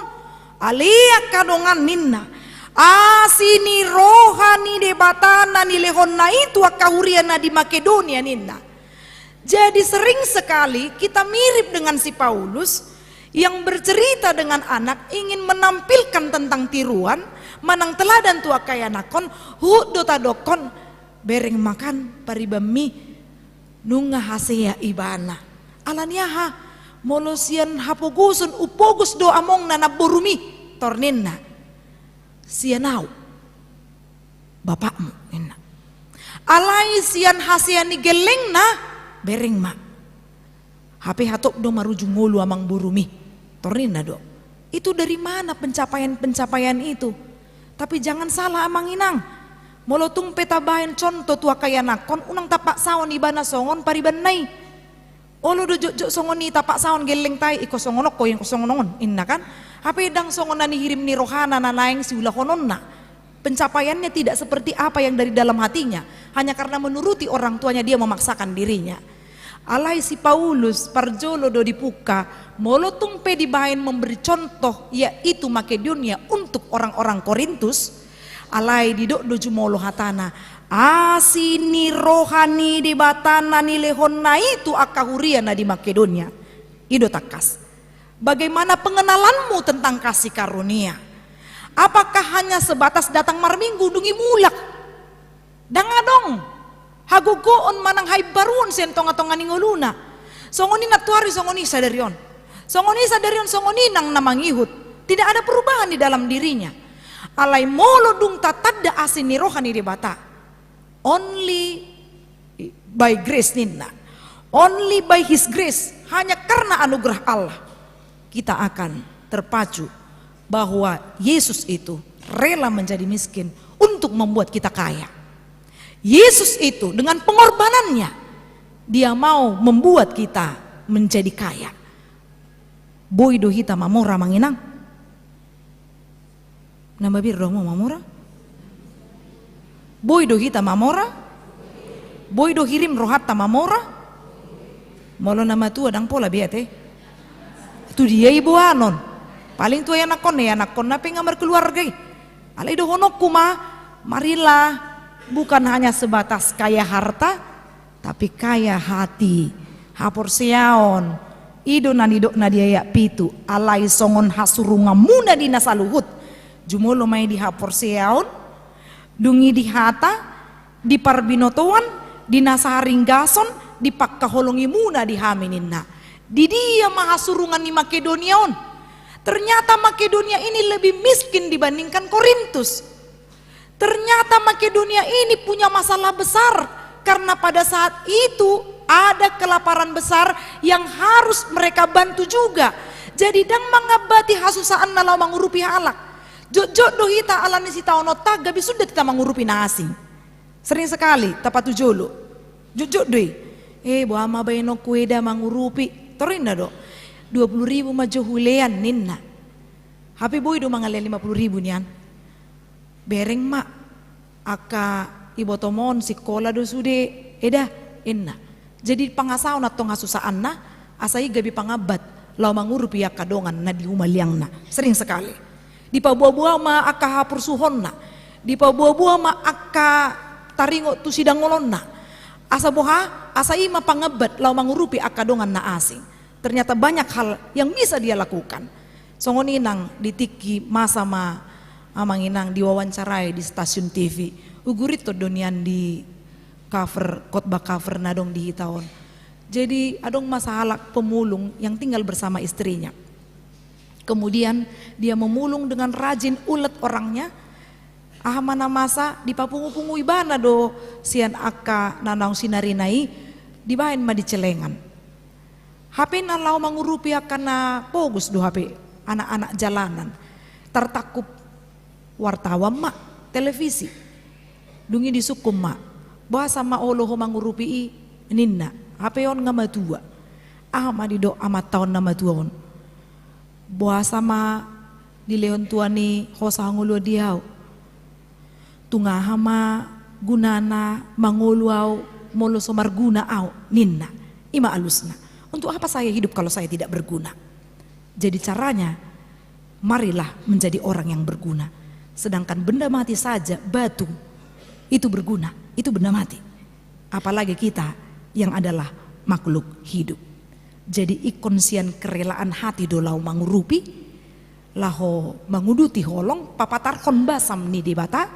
alia kadongan ninna, asini rohani debatana ni lehonna itu akahuriana di Makedonia ninna. Jadi sering sekali kita mirip dengan si Paulus yang bercerita dengan anak, ingin menampilkan tentang tiruan, manang teladan tua kaya nakon, dota dokon, bereng makan paribami, nunga hasea ibana. Alania ha, molosian hapogusun upogus do among na naburumi, torninna, sianau, bapakmu, inna. Alai sian hasea ni geleng na, bereng ma. HP hatop do maruju ngulu amang burumi. Torina do. Itu dari mana pencapaian-pencapaian itu? Tapi jangan salah amang inang. Molotung petabayan contoh tua kaya nakon unang tapak saon ibana songon paribanay. Olo do jok songon ni tapak saon geleng tay iko songonok ko yang songonon inna kan. HP dang songon na hirim ni rohana na naeng si ulah konon na. Pencapaiannya tidak seperti apa yang dari dalam hatinya, hanya karena menuruti orang tuanya dia memaksakan dirinya. Alai si Paulus parjolo do dipuka molotung pe dibain memberi contoh yaitu Makedonia untuk orang-orang Korintus. Alai didok do jumolo hatana asini rohani di batana ni lehonna itu akahuriana di Makedonia. Ido takas. Bagaimana pengenalanmu tentang kasih karunia? Apakah hanya sebatas datang marminggu dungi mulak? Dangadong hagugoon manang hay baruon sentong atongan nguluna. Songoni natuari songoni sadarion. Songoni nang namangihut. Tidak ada perubahan di dalam dirinya. Alai molo dung tatadda asin ni rohani di bata. Only by grace ninna. Only by his grace. Hanya karena anugerah Allah kita akan terpacu bahwa Yesus itu rela menjadi miskin untuk membuat kita kaya. Yesus itu dengan pengorbanannya dia mau membuat kita menjadi kaya. Boido hita mamora manginang. Nama birro mo mamora? Boido hita mamora? Boido hirim rohatta mamora? Molo nama tua dang pola biate. Itu dia ibu anon. Paling tua yang nakon napi ngamar keluarga. Alai do honokku ma, marilah. Bukan hanya sebatas kaya harta, tapi kaya hati. Hapor siaon, ido na dia pitu, alai songon hasurunga muna di nasaluhut. Jumolo may di hapor siaon, dungi di hata, di parbinotoan, di nasaharing gason, di pakkaholongi muna di hamininna. Di dia mahasurungan ni Makedoniaon. Ternyata Makedonia ini lebih miskin dibandingkan Korintus. Ternyata Makedonia ini punya masalah besar karena pada saat itu ada kelaparan besar yang harus mereka bantu juga. Jadi dang mangabati hasusaan nalau mangurupi halak. Jok dohita alani si taonota gabi sudah kita mangurupi na asing. Sering sekali tapatu jolo. Jok doi. Buama bayano kueda mangurupi. Torinda do. 20.000 majohulean ninna. Happy boy do mangale 50.000 nian. Bereng mak aka ibotomon sikola do sude eda inna. Jadi pangasao na tong hasusaan na asai gabi pangabat lau mangurupi kadongan na di umaliang na. Sering sekali. Di pabuah-buah ma aka hapur suhon na. Di pabuah-buah ma aka taringo tu sidangolon na. Asa boha asai ma pangabat lau mangurupi kadongan na asing. Ternyata banyak hal yang bisa dia lakukan. Songoninang ditiki masa ma amang inang diwawancarai di stasiun TV. Ugurito donian di cover khotbah cover nadong di hitaon. Jadi adong masalah pemulung yang tinggal bersama istrinya. Kemudian dia memulung dengan rajin ulet orangnya. Ahamana masa di papungu-pungu ibana do sian aka nanau sinarinai dibain ma di celengan. HP na lau mangurupi akana pogus do HP anak-anak jalanan. Tertakup wartawan mak televisi dungi disukum mak bahasa ma oloh mangurupi ninna HP on ngama tua ama di do amat tahun nama tua on bahasa ma di lehon tuani hosa ngulu diau tungahama gunana manguluau molo somar guna au ninna ima alusna. Untuk apa saya hidup kalau saya tidak berguna? Jadi caranya marilah menjadi orang yang berguna. Sedangkan benda mati saja, batu itu berguna, itu benda mati. Apalagi kita yang adalah makhluk hidup. Jadi ikon sian kerelaan hati dolau mangurupi laho manguduti holong papatarkon basam ni debata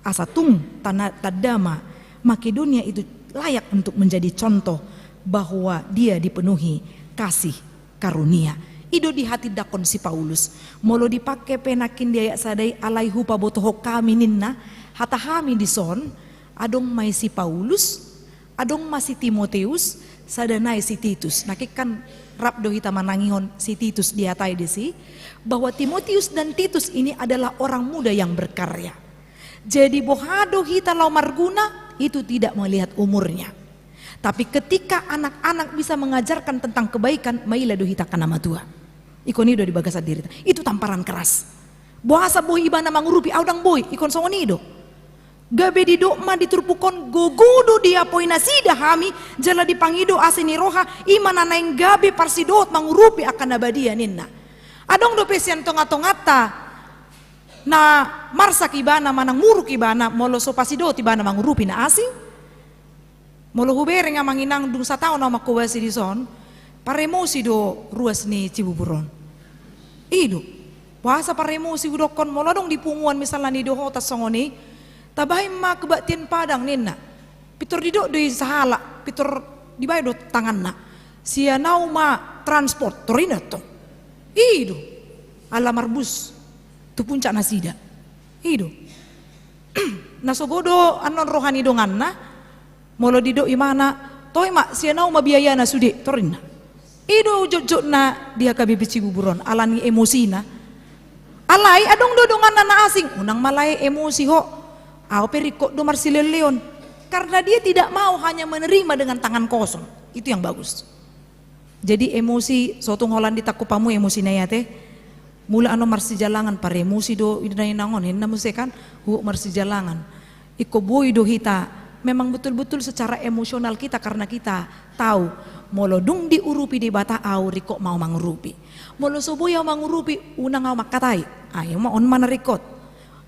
asatung tanah tadama Makedonia itu layak untuk menjadi contoh bahwa dia dipenuhi kasih karunia. Ido di hati dakon si Paulus molo dipakai penakin dia sadai alaihu pabotoho kami ninna hata hami dison adong mai si Paulus adong masih Timoteus sadanai si Titus nakikan rap dohita manangihon si Titus di hatai desi bahwa Timoteus dan Titus ini adalah orang muda yang berkarya. Jadi bohado hita lau marguna itu tidak melihat umurnya. Tapi ketika anak-anak bisa mengajarkan tentang kebaikan, maila dohita kana matua. Ikon ido di bagasa diri. Itu tamparan keras. Bohasa boy ibana mangurupi audang boy ikon songonido. Gabe di dokma diturpukon gogudo dia poina sida hami jala dipangido asini roha imana naing gabe parsidot mangurupi akan nabadia ninna. Adong do pesian tonga-tongata na marsak ibana manang muruk ibana molo so pasidot ibana mangurupi na asing. Molo hubere nga manginang dung sa tao na makuwasi di son paremosi do ruas ni Cibuburon. Ido puasa paremosi udokon molo dong dipunguan misalnya ni doho tas songoni tabahin ma kebaktian padang ninna pitur didok do sahala pitur dibayar do tangan na sia nau ma transport torina to ido alamar bus tu puncak nasida ido nasogodo anon rohani dongan na molo didok imana toy mak sia nau ma biaya na sudi torina ido jojok na dia kabibi Cibuburon alani emosi na alai adong dodongan na asing unang malay emosi ho au periko do marsileleon karena dia tidak mau hanya menerima dengan tangan kosong. Itu yang bagus. Jadi emosi sotong holan ditakupamu emosi na yate mula ano marsi jalangan pare emosi do idinay nangon henna musekan hu marsi jalangan iko boy do hita memang betul-betul secara emosional kita karena kita tahu molo dung diurupi di bata au riko mau mangurupi molo soboy au mangurupi unang au makatai ayo ma on mana rikot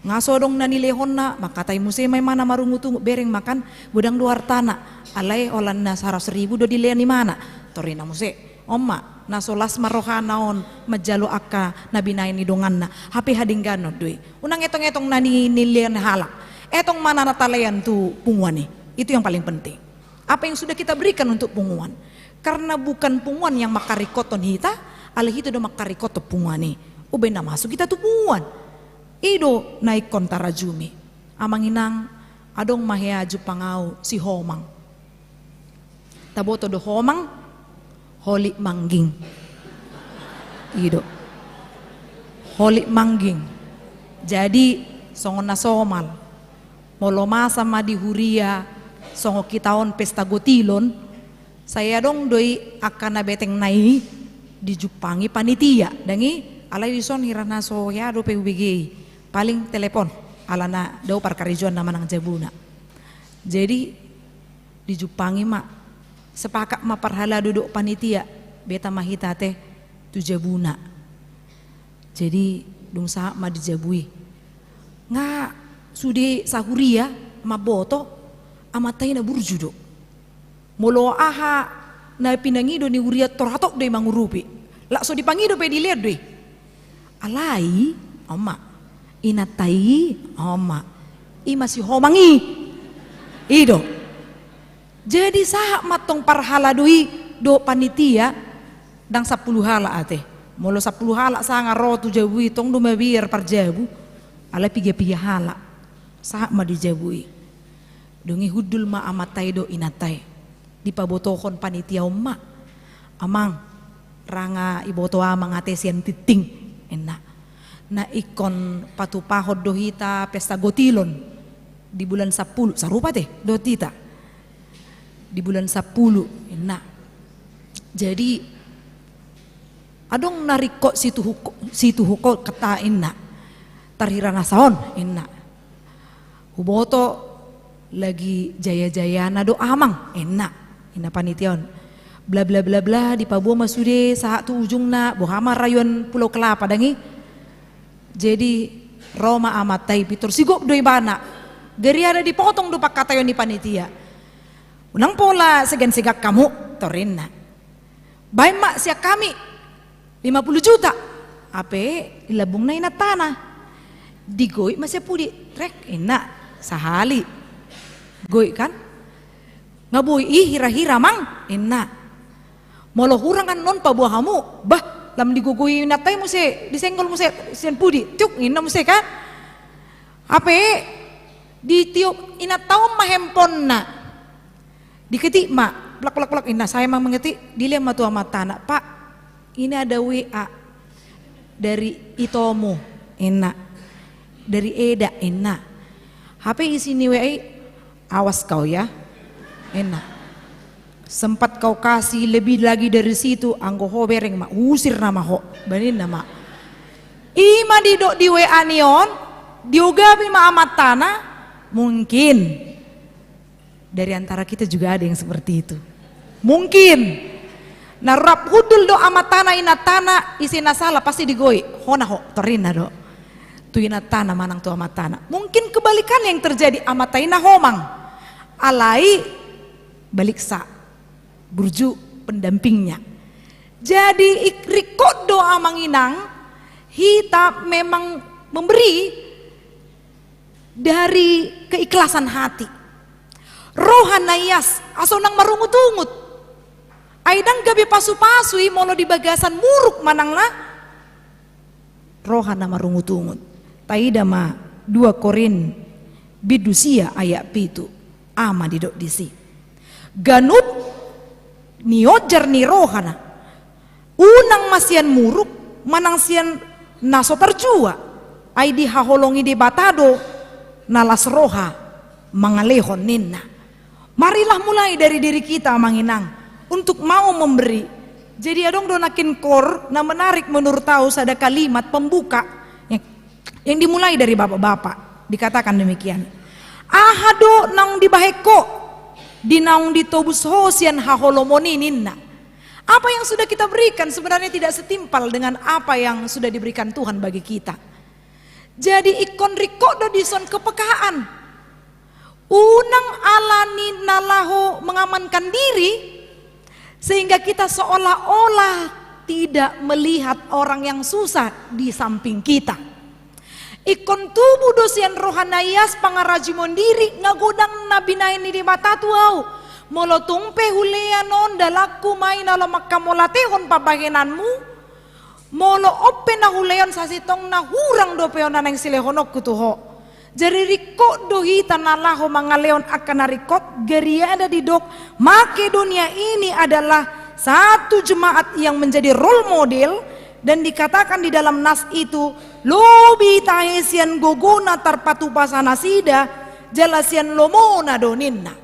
ngasodong na nilehon na makatay musay may mana marungutu bereng makan budang luar tanah alay olan na 100,000 do dilean ni mana torina musay omma nasolas marohana on majalo akka nabinain ni dongan na hapi hading gano doy unang etong na nilian halak etong mana natalayan tu punguan itu yang paling penting apa yang sudah kita berikan untuk punguan karena bukan punguan yang makarikoton hita alih itu do makarikoto punguan ube na masuk kita tu punguan ido naik kontarajumi amanginang adong maheaju pangau si homang taboto do homang holi mangging ido holi mangging jadi songon na somal molo masa madi huria songo kitaon pesta gotilon saya dong doi akan beteng nai dijupangi panitia dangi alai dison hirana so ya do PUBG paling telepon alana daw parkarijuan nama nang jabuna jadi dijupangi mak sepakat ma parhala duduk panitia beta mahita teh tu jabuna jadi dung sa ma dijabui nga sudi sahuria ma boto amatai na burjudo molo aha na pinangido ni uria torhatok de mangurupi lakso dipangido pe dilihat de alai oma inatai oma ima si homangi ido jadi sahak matong parhala doi do panitia dang 10 hala ate molo 10 hala sanga rotu jabui tong do mabir parjabu ala piga hala sahak ma dijabui dongi hudul ma amatai do inatai dipabotohon panitia oma amang ranga iboto amang ate sian titing enak na ikon patupahod dohita pesta gotilon di bulan 10 sarupa teh dotita di bulan 10 nah jadi adong nariko situ huko kata inna tarhira nasaon inna huboto lagi jaya-jayana do amang inna panition bla bla bla bla di Pabuo masude saat tu ujungna bohama rayuan Pulau Kelapa dangi jadi Roma amat tai pitur sigop doi bana geri ada dipotong do pak katayon di panitia unang pola segan sigak kamu torinna baik mak siak kami 50 juta ape ilabung na ina tanah digoy masih pudi trek ina sahali goy kan ngaboy hira-hira mang ina molo hurang kan non pabuahamu bah lam digugoy na tay mo se disenggol mo se sian pudi tiuk ina mo se kan ape ditiup ina taom mahempon na diketi mak plak ina saya mang mengeti dilihat matu amat tanah pak ini ada WA dari Itomo ina dari Eda ina HP isini WA awas kau ya ina sempat kau kasih lebih lagi dari situ anggo ho bereng mak usir nama ho banin nama ima di WA nion diogabi ma amat tanah mungkin dari antara kita juga ada yang seperti itu mungkin nah rap hudul do amat tanah ina tanah isina salah pasti digoi hona ho torina do tu ina tanah manang tu amat tanah mungkin kebalikan yang terjadi amat ina homang alai balik sa burju pendampingnya jadi ikrikot do amang inang hita memang memberi dari keikhlasan hati rohanayas asonang marungut-ungut aidang gabi pasu-pasui molo di bagasan muruk manangna rohana marungut-ungut taida ma 2 Korin bidusia ayat pitu ama didok disi ganut niojar ni rohana unang masian muruk manang sian naso terjua aidi haholongi di batado nalas roha mangalehon ninna marilah mulai dari diri kita manginang untuk mau memberi. Jadi adong donakin kor na menarik menurut tahu ada kalimat pembuka yang dimulai dari bapak-bapak dikatakan demikian. Ahado nang dibaheko dinaung ditobus hosian haholomoni ninna. Apa yang sudah kita berikan sebenarnya tidak setimpal dengan apa yang sudah diberikan Tuhan bagi kita. Jadi ikon rikodo dison kepekaan. Unang alani nalaho mengamankan diri sehingga kita seolah-olah tidak melihat orang yang susah di samping kita. Ikon tubuh dosian rohanayas pangarajimon diri ngagodang nabinain di mata tuau molo tumpe hulea non dalaku main ala makamolatehon pabahenanmu molo open na huleon sasitong na hurang do peonan yang silehonok kutuho. Jadi rikot dohita nalaho mangaleon akan narikot geria ada di dok Makedonia ini adalah satu jemaat yang menjadi role model dan dikatakan di dalam nas itu lobi tahesian gogona tarpatu pasana sida jalasian lomona doninna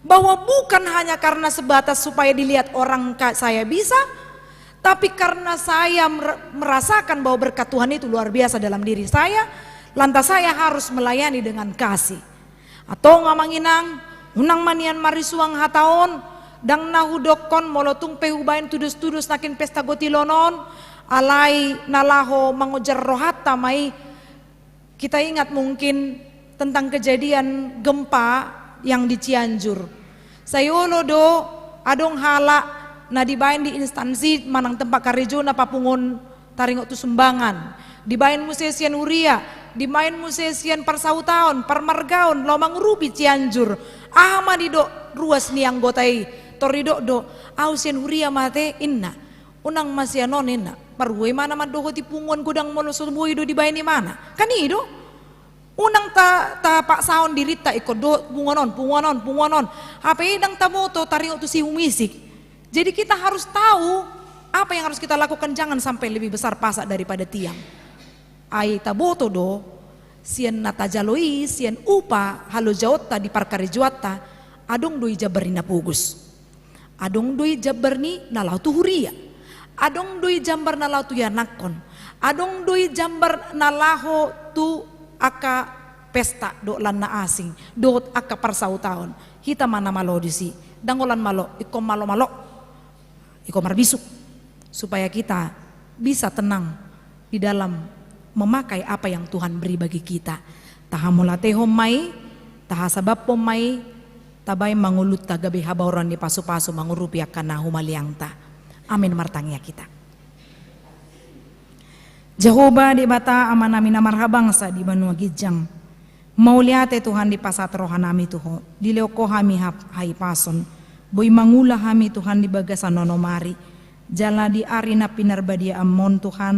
bahwa bukan hanya karena sebatas supaya dilihat orang saya bisa tapi karena saya merasakan bahwa berkat Tuhan itu luar biasa dalam diri saya. Lantas saya harus melayani dengan kasih. Atau ngamanginang unang manian marisuang hataon dang nahudokon molotung pehubain tudus-tudus nakin pesta gotilonon alai nalaho mangujar rohata mai. Kita ingat mungkin tentang kejadian gempa yang di Cianjur. Sayolo do adong hala na dibain di instansi manang tempat karejo na papungon taringok tu sumbangan. Dibain musesian Uria, dimain musesian Parsautaon, Parmargaon, Lomang Rubi Cianjur. Ahma dido ruas ni anggotai torido do ausian Uria mate inna. Unang masianon inna. Parwe mana madoho tipungon gudang molo subuhi do dibain ni mana? Kanido. Unang ta pak saon dirita ikut do pungonon. Hape idang tamoto taringok tu si humisik. Jadi kita harus tahu apa yang harus kita lakukan, jangan sampai lebih besar pasak daripada tiang. Ai taboto do sian nata jaloi sian upa halo jawata di parkari juata adong doi jabarni na pugus adong doi jabarni na lau tuhuria adong doi jambar na lao tu yanakon, adong doi jambar na laho tu aka pesta do lan na asing, do aka parsau taon. Hita mana malo disi, dangolan malo, ikom malo, ikom marbisuk, supaya kita bisa tenang di dalam memakai apa yang Tuhan beri bagi kita. Taha mulatehom mai, taha sabab mai, tabay mangulut tagabi habauran ni pasu-pasu mangurupi akan na humaliangta. Amin martangya kita. Jehovah di bata aman namin marhabangsa di banua gijang. Mauliate Tuhan di pasat rohanami tuho. Di leoko hami hai pason. Boy mangula hami Tuhan di bagasan nonomari. Jala di arina pinarbadia amon Tuhan.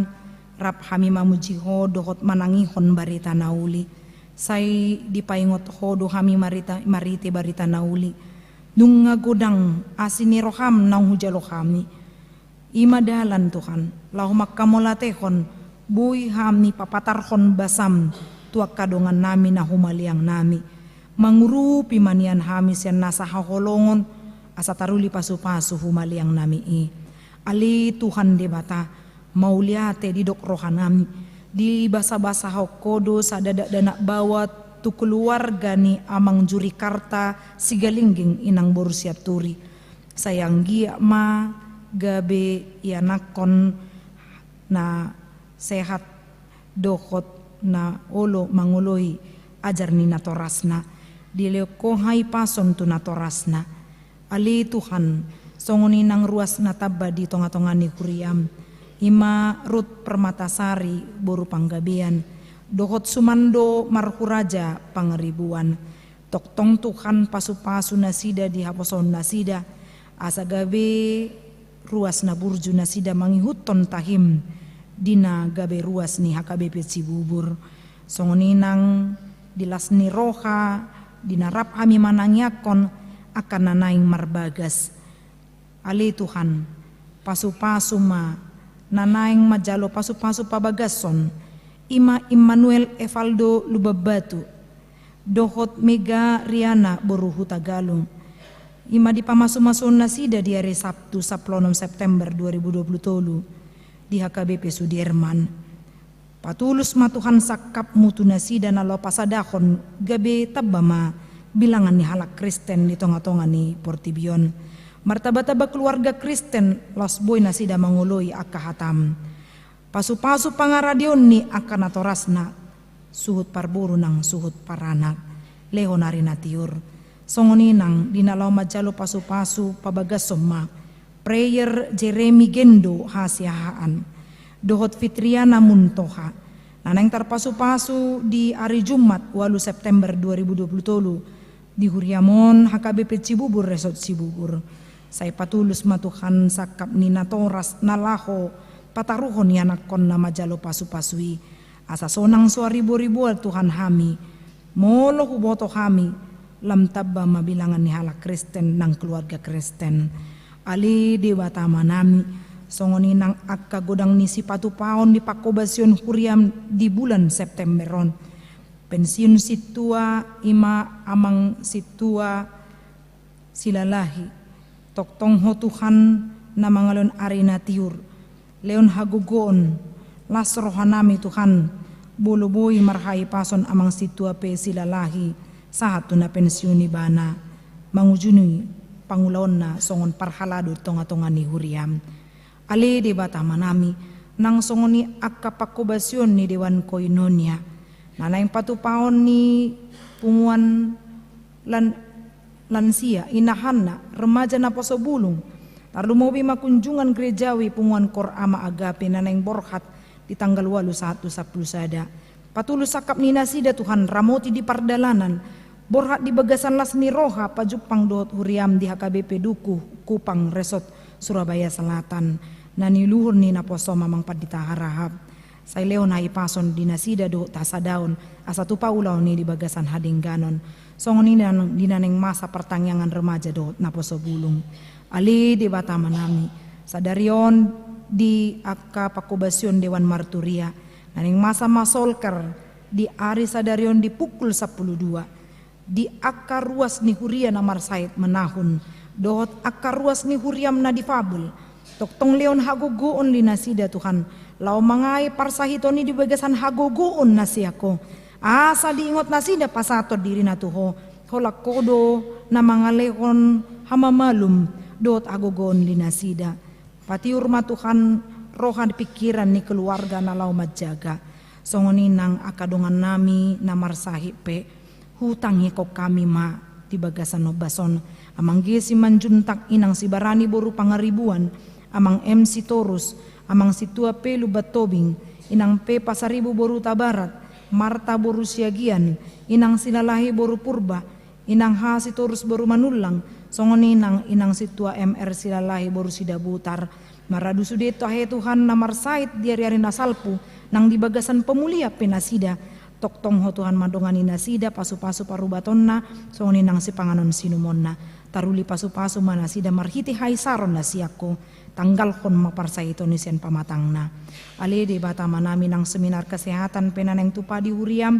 Rap hami mamujiho dohot manangihon barita nauli. Say di paingot hodo hami marite barita nauli. Dunga godang asini roham nang hujalo kami. Ima dalan Tuhan. Lahu makkamolatehon. Boy hami papatarhon basam. Tuak kadongan nami na humaliang nami. Mangurupi manian hami siyan nasa haholongon. Asa taruli pasu-pasu humaliang nami i. Ali Tuhan di bata. Mauliate di dok rohan nami. Di basa-basa hokodo sa dadak bawat tu keluarga ni amang juri karta sigalingging inang borusiat turi. Sayang gia ma gabe yanakon na sehat dokot na olo manguloi ajar ni natorasna dileko hai pason tu natorasna ali Tuhan songoni nang ruas na tabba di tonga-tonga ni kuriam ima rut permatasari boru panggabian dohot sumando marhuraja pangeribuan toktong Tuhan pasu-pasu nasida di haposon nasida asa gabe ruas na burju nasida mangihuton tahim dina gabe ruas ni HKBP Cibubur songoninang dilas ni roha dinarap kami manangyakon akan nanaing marbagas ali Tuhan pasu-pasu ma nanaing majalo pasu-pasu pabagason ima Immanuel Evaldo Lubabatu dohot Mega Riana Boruhu Tagalung ima di pamasu-masun nasida di hari Sabtu 10 September 2020 di HKBP Sudirman. Patulus matuhan sakap mutu nasida na lopasadakon gabe tabama bilangan ni halak Kristen di tonga-tonga ni Portibion. Martaba-taba keluarga Kristen los boy nasida manguloi akahatam. Pasu-pasu pangaradion ni akanatorasna suhut parburu nang suhut paranak lehonari natiur. Songoninang dinalaw majalo pasu-pasu pabagasoma. Prayer Jeremy Gendo hasiahaan dohot Fitriana Muntoha nanang tarpasu-pasu di hari Jumat 8 September 2020 di Huriamon HKBP Cibubur Resort Cibubur say patulus matuhan sakap ni natoras nalaho pataruhon yanakon na majalo pasu-pasui asa sonang suaribu-ribu Tuhan hami molo huboto hami lam tabba mabilangan ni halak Kristen nang keluarga Kristen ali dewa tamanami songoni nang akka godang ni si patupaon di pakobasyon huriam di bulan Septemberon pensiun situa ima amang situa silalahi toktong ho Tuhan na mangalon arena tiur leon hagugon las rohanami Tuhan buluboy marhai pason amang situa pe silalahi sahat na pensiun ni bana mangujuni pangulaon na songon parhalado tonga-tonga ni huriam ali di bata manami nang songon ni akapakobasyon ni Dewan Koinonia nanaing patupaon ni punguan lansia inahan na remaja na posobulong tarumobi makunjungan gerejawi punguan Korama Agape nanaing borhat di tanggal 8 sa Plusada patulus sakap ni nasida Tuhan ramoti di pardalanan borhat di bagasan las ni roha pajupang dohot huriam di HKBP Duku Kupang Resort Surabaya Selatan na niluhur ni naposo mamang padita harahap say leon na ipason di nasida dohot tasadaon asa tupa ulaw ni di bagasan hading ganon songon dinaneng masa pertangyangan remaja dohot naposo bulung ali di bata manami sadarion di akka pakobasyon Dewan Marturia naning masa masolker di ari sadarion di pukul 12 di akar ruas ni huria na marsait menahun dohot akar ruas ni huriam na difabul Toktong leon haguguon linasida Tuhan. Lau mangai parsahitoni di bagasan haguguon nasi ako. Asa diingot nasida pasato diri na tuho. Holak kodo na mga lehon hamamalum dot aguguon linasida. Patiur Tuhan rohan pikiran ni keluarga na lau madjaga. Songoninang akadongan nami na marsahi pe. Hutang hiko kami ma di bagasan no bason. Amang gesi manjuntak inang si barani boru pangaribuan. Amang MC Torus. Amang si tua pelu batobing. Inang pe pasaribu boru tabarat. Marta boru siagian. Inang silalahi boru purba. Inang ha si Torus boru manulang. Songoninang inang si tua MR silalahi boru sidabutar. Maradu sudeto ahe Tuhan namar sait diari-ari nasalpu. Nang di bagasan pemulia penasida. Toktong ho Tuhan madongani nasida pasu-pasu parubatonna. Songoninang si panganon sinumonna. Taruli pasu-pasu manasida marhiti hai saron nasiako. Tanggal kon maparsay ito ni sen pamatangna. Ali di bata manami ng seminar kesehatan penaneng tupadi huriam.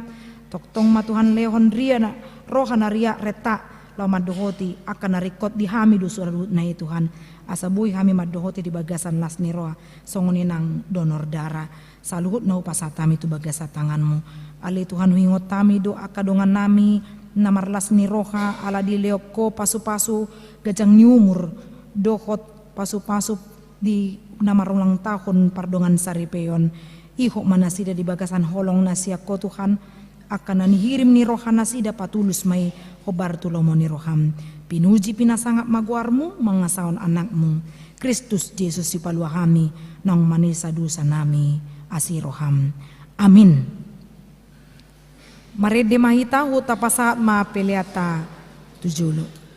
Toktong matuhan lehon ria na rohan ria reta law maduhoti akan narikot di hami dusurut na Tuhan. Asabuhi hami maduhoti di bagasan las ni roa. Songoni ng donor darah. Saluhut na upasatami tu bagasa tanganmu. Ali Tuhan hingot tami doa kadongan nami namarlas ni roha ala di leoko pasu-pasu gajang nyumur dohot pasu-pasu di namarulang tahun pardongan saripeyon. Ihok manasida di bagasan holong nasiako Tuhan akan nanihirim ni roha nasida patulus may hobar tulomo ni roham. Pinuji pinasangap maguarmu mangasaon anakmu. Kristus Yesus si paluahami nang manisa dusa nami asiroham. Amin. Marede mahita huta pasaat maapeliata tujulo.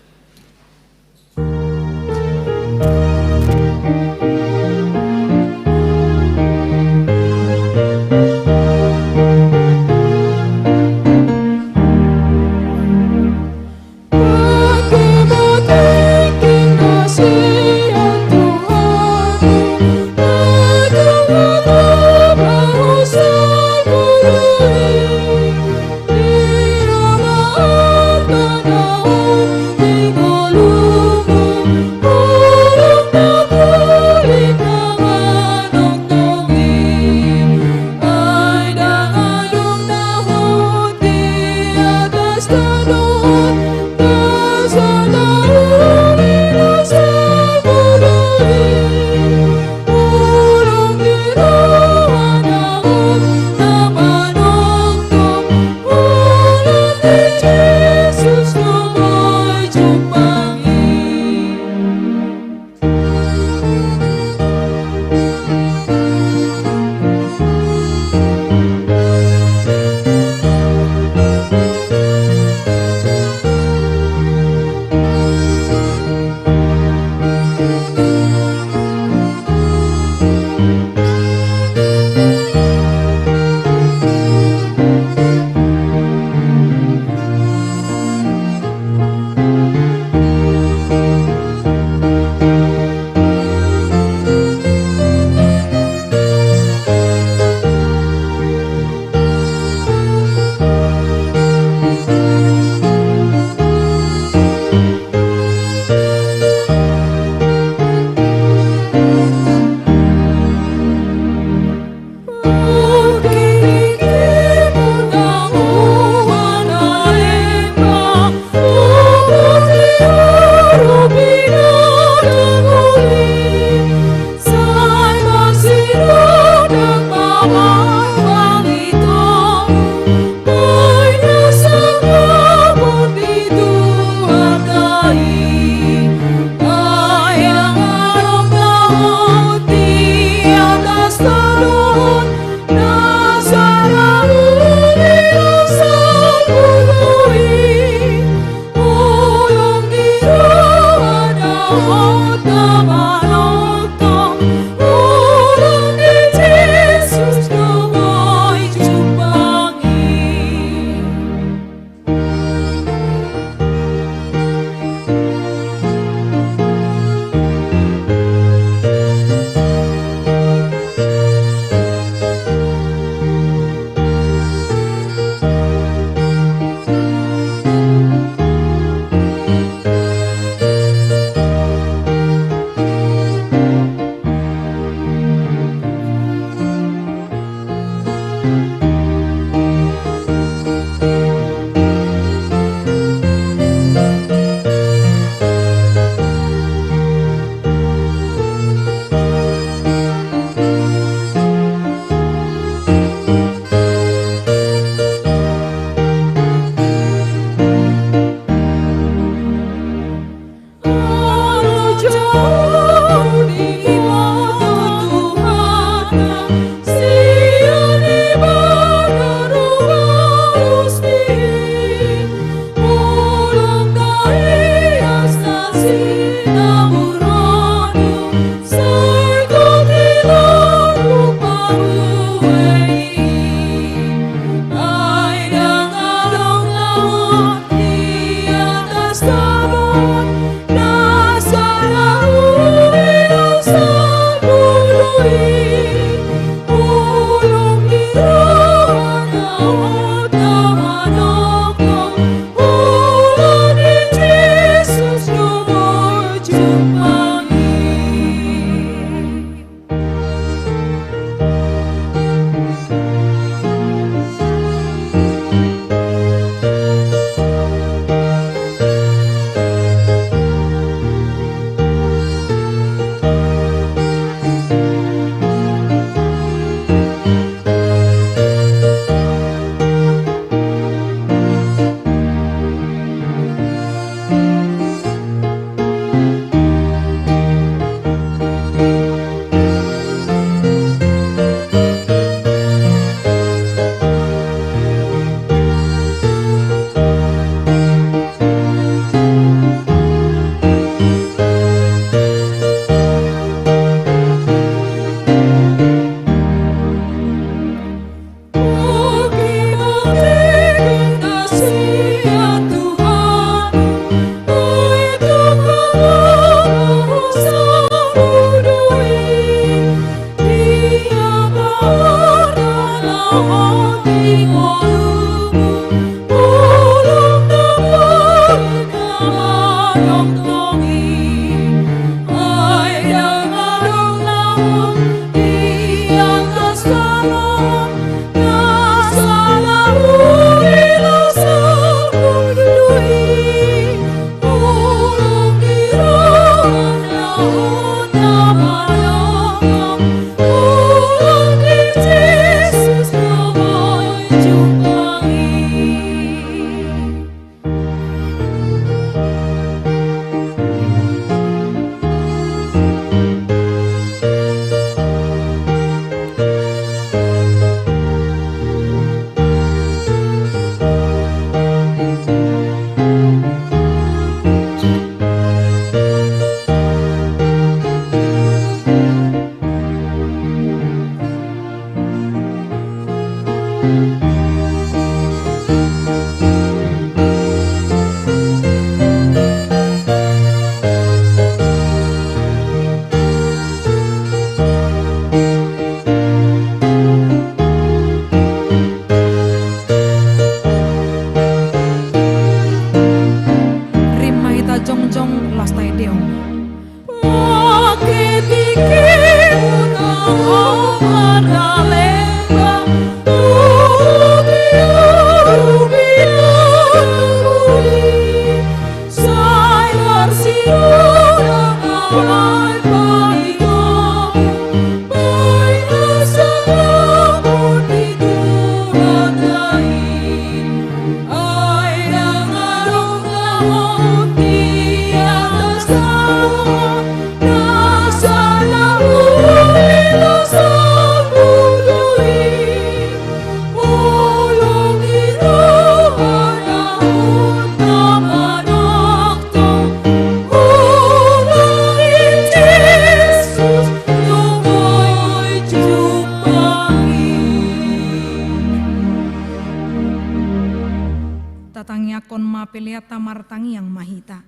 lihat tamartangi yang mahita.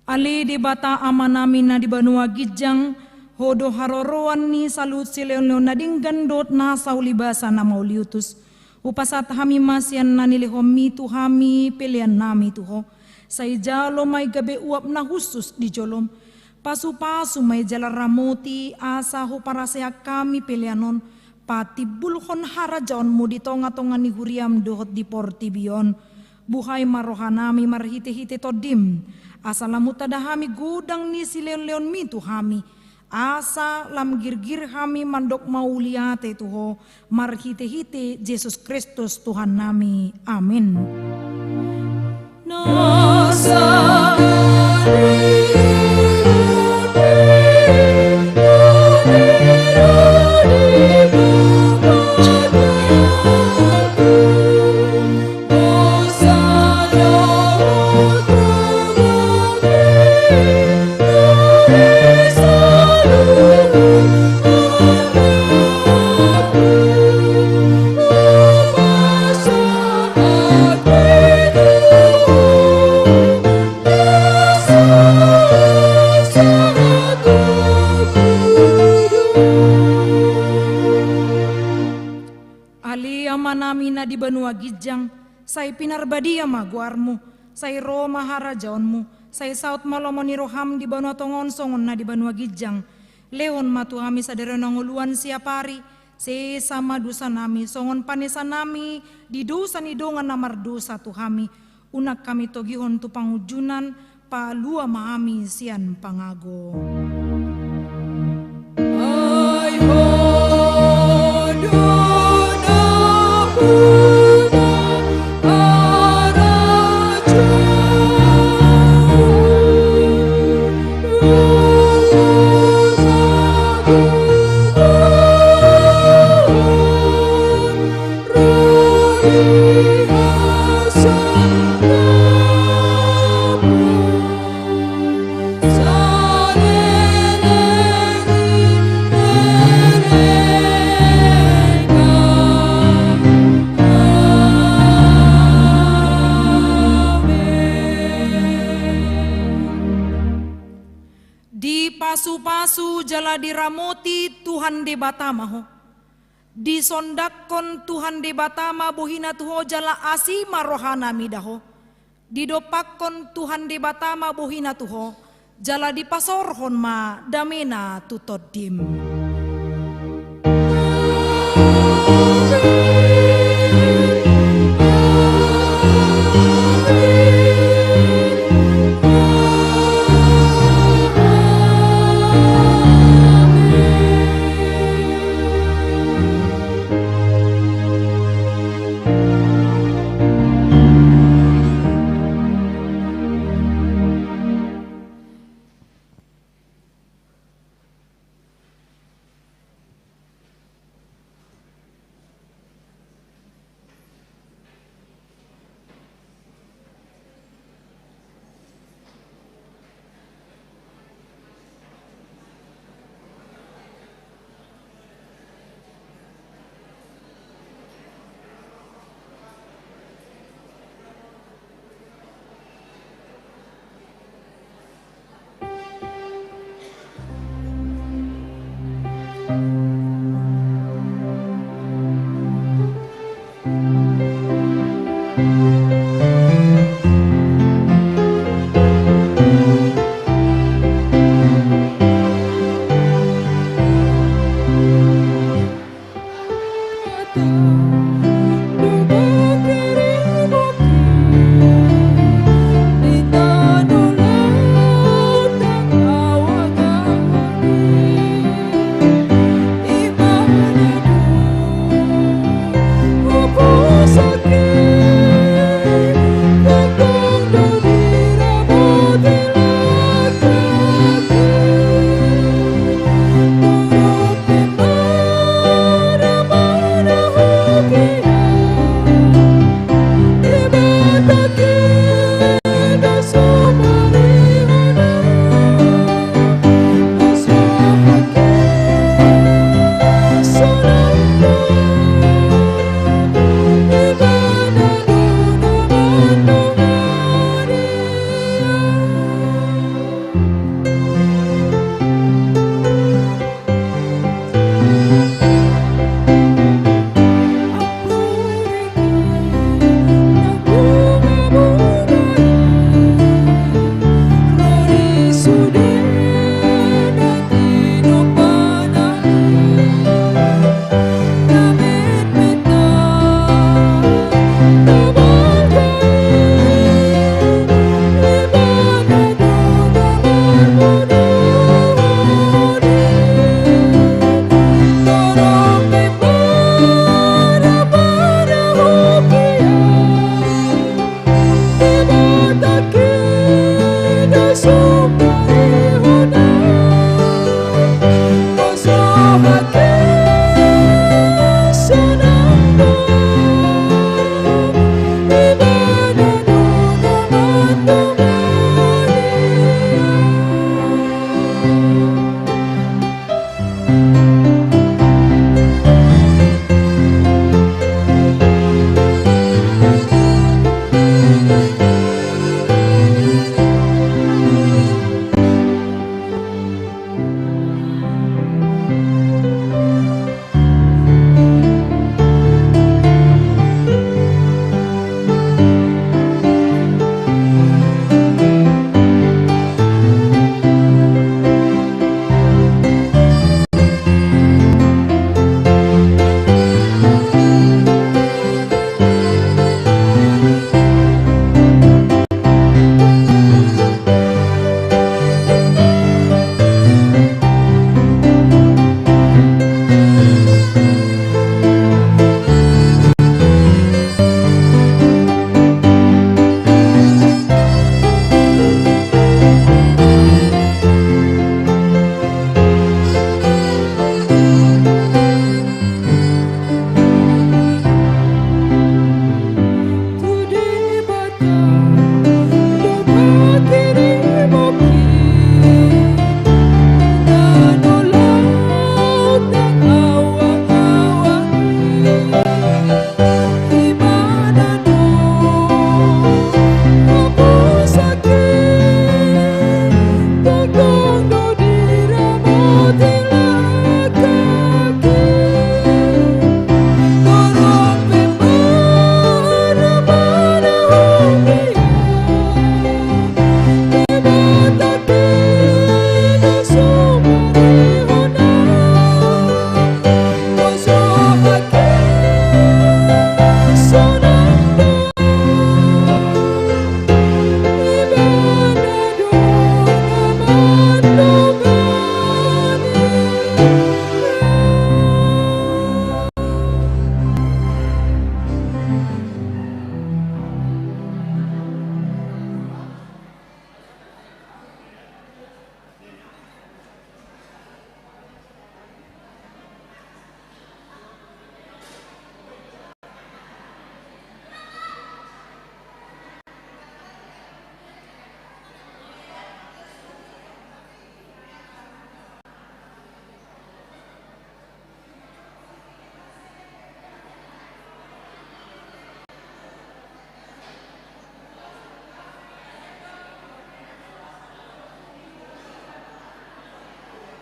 Ali di bata amanami na di banua gijang hodo haroroan ni salut sileon na dinggandot na saulibasa na mauliutus. Upasat hami masyan na nilihomi tu hami pilihan nami tuho. Sa ijalo may gabi uap na husus di jolom. Pasu-pasu may jala ramoti asa ho para saya kami pilihanon. Pati bulhon harajaon mo di tonga-tonga ni huriam dohot di portibion. Buhay marohanami marhite-hite todim. Asa lamutadahami gudang ni sileon-leon mitu hami. Asa lam girgir hami mandok mauliate tuho. Marhite-hite Yesus Kristus Tuhan nami. Amin. Di banua gijang, say pinarbadia maguarmu, say Roma harajaonmu, say saut malomoni roham di banua tongon songon na di banua gijang, leon matu hami sadero nanguluan siapari, se sama dusa nami, songon panesa nami, di dosa ni dongan namar dosa tu hami, unak kami togihon tu pangujunan, palua mahami sian pangago. Pasu-pasu jala diramoti Tuhan de batamaho. Disondakon Tuhan de batama bohina tuho jala asima rohana midaho. Didopakon Tuhan de batama bohina tuho jala dipasorhon ma damena tutodim.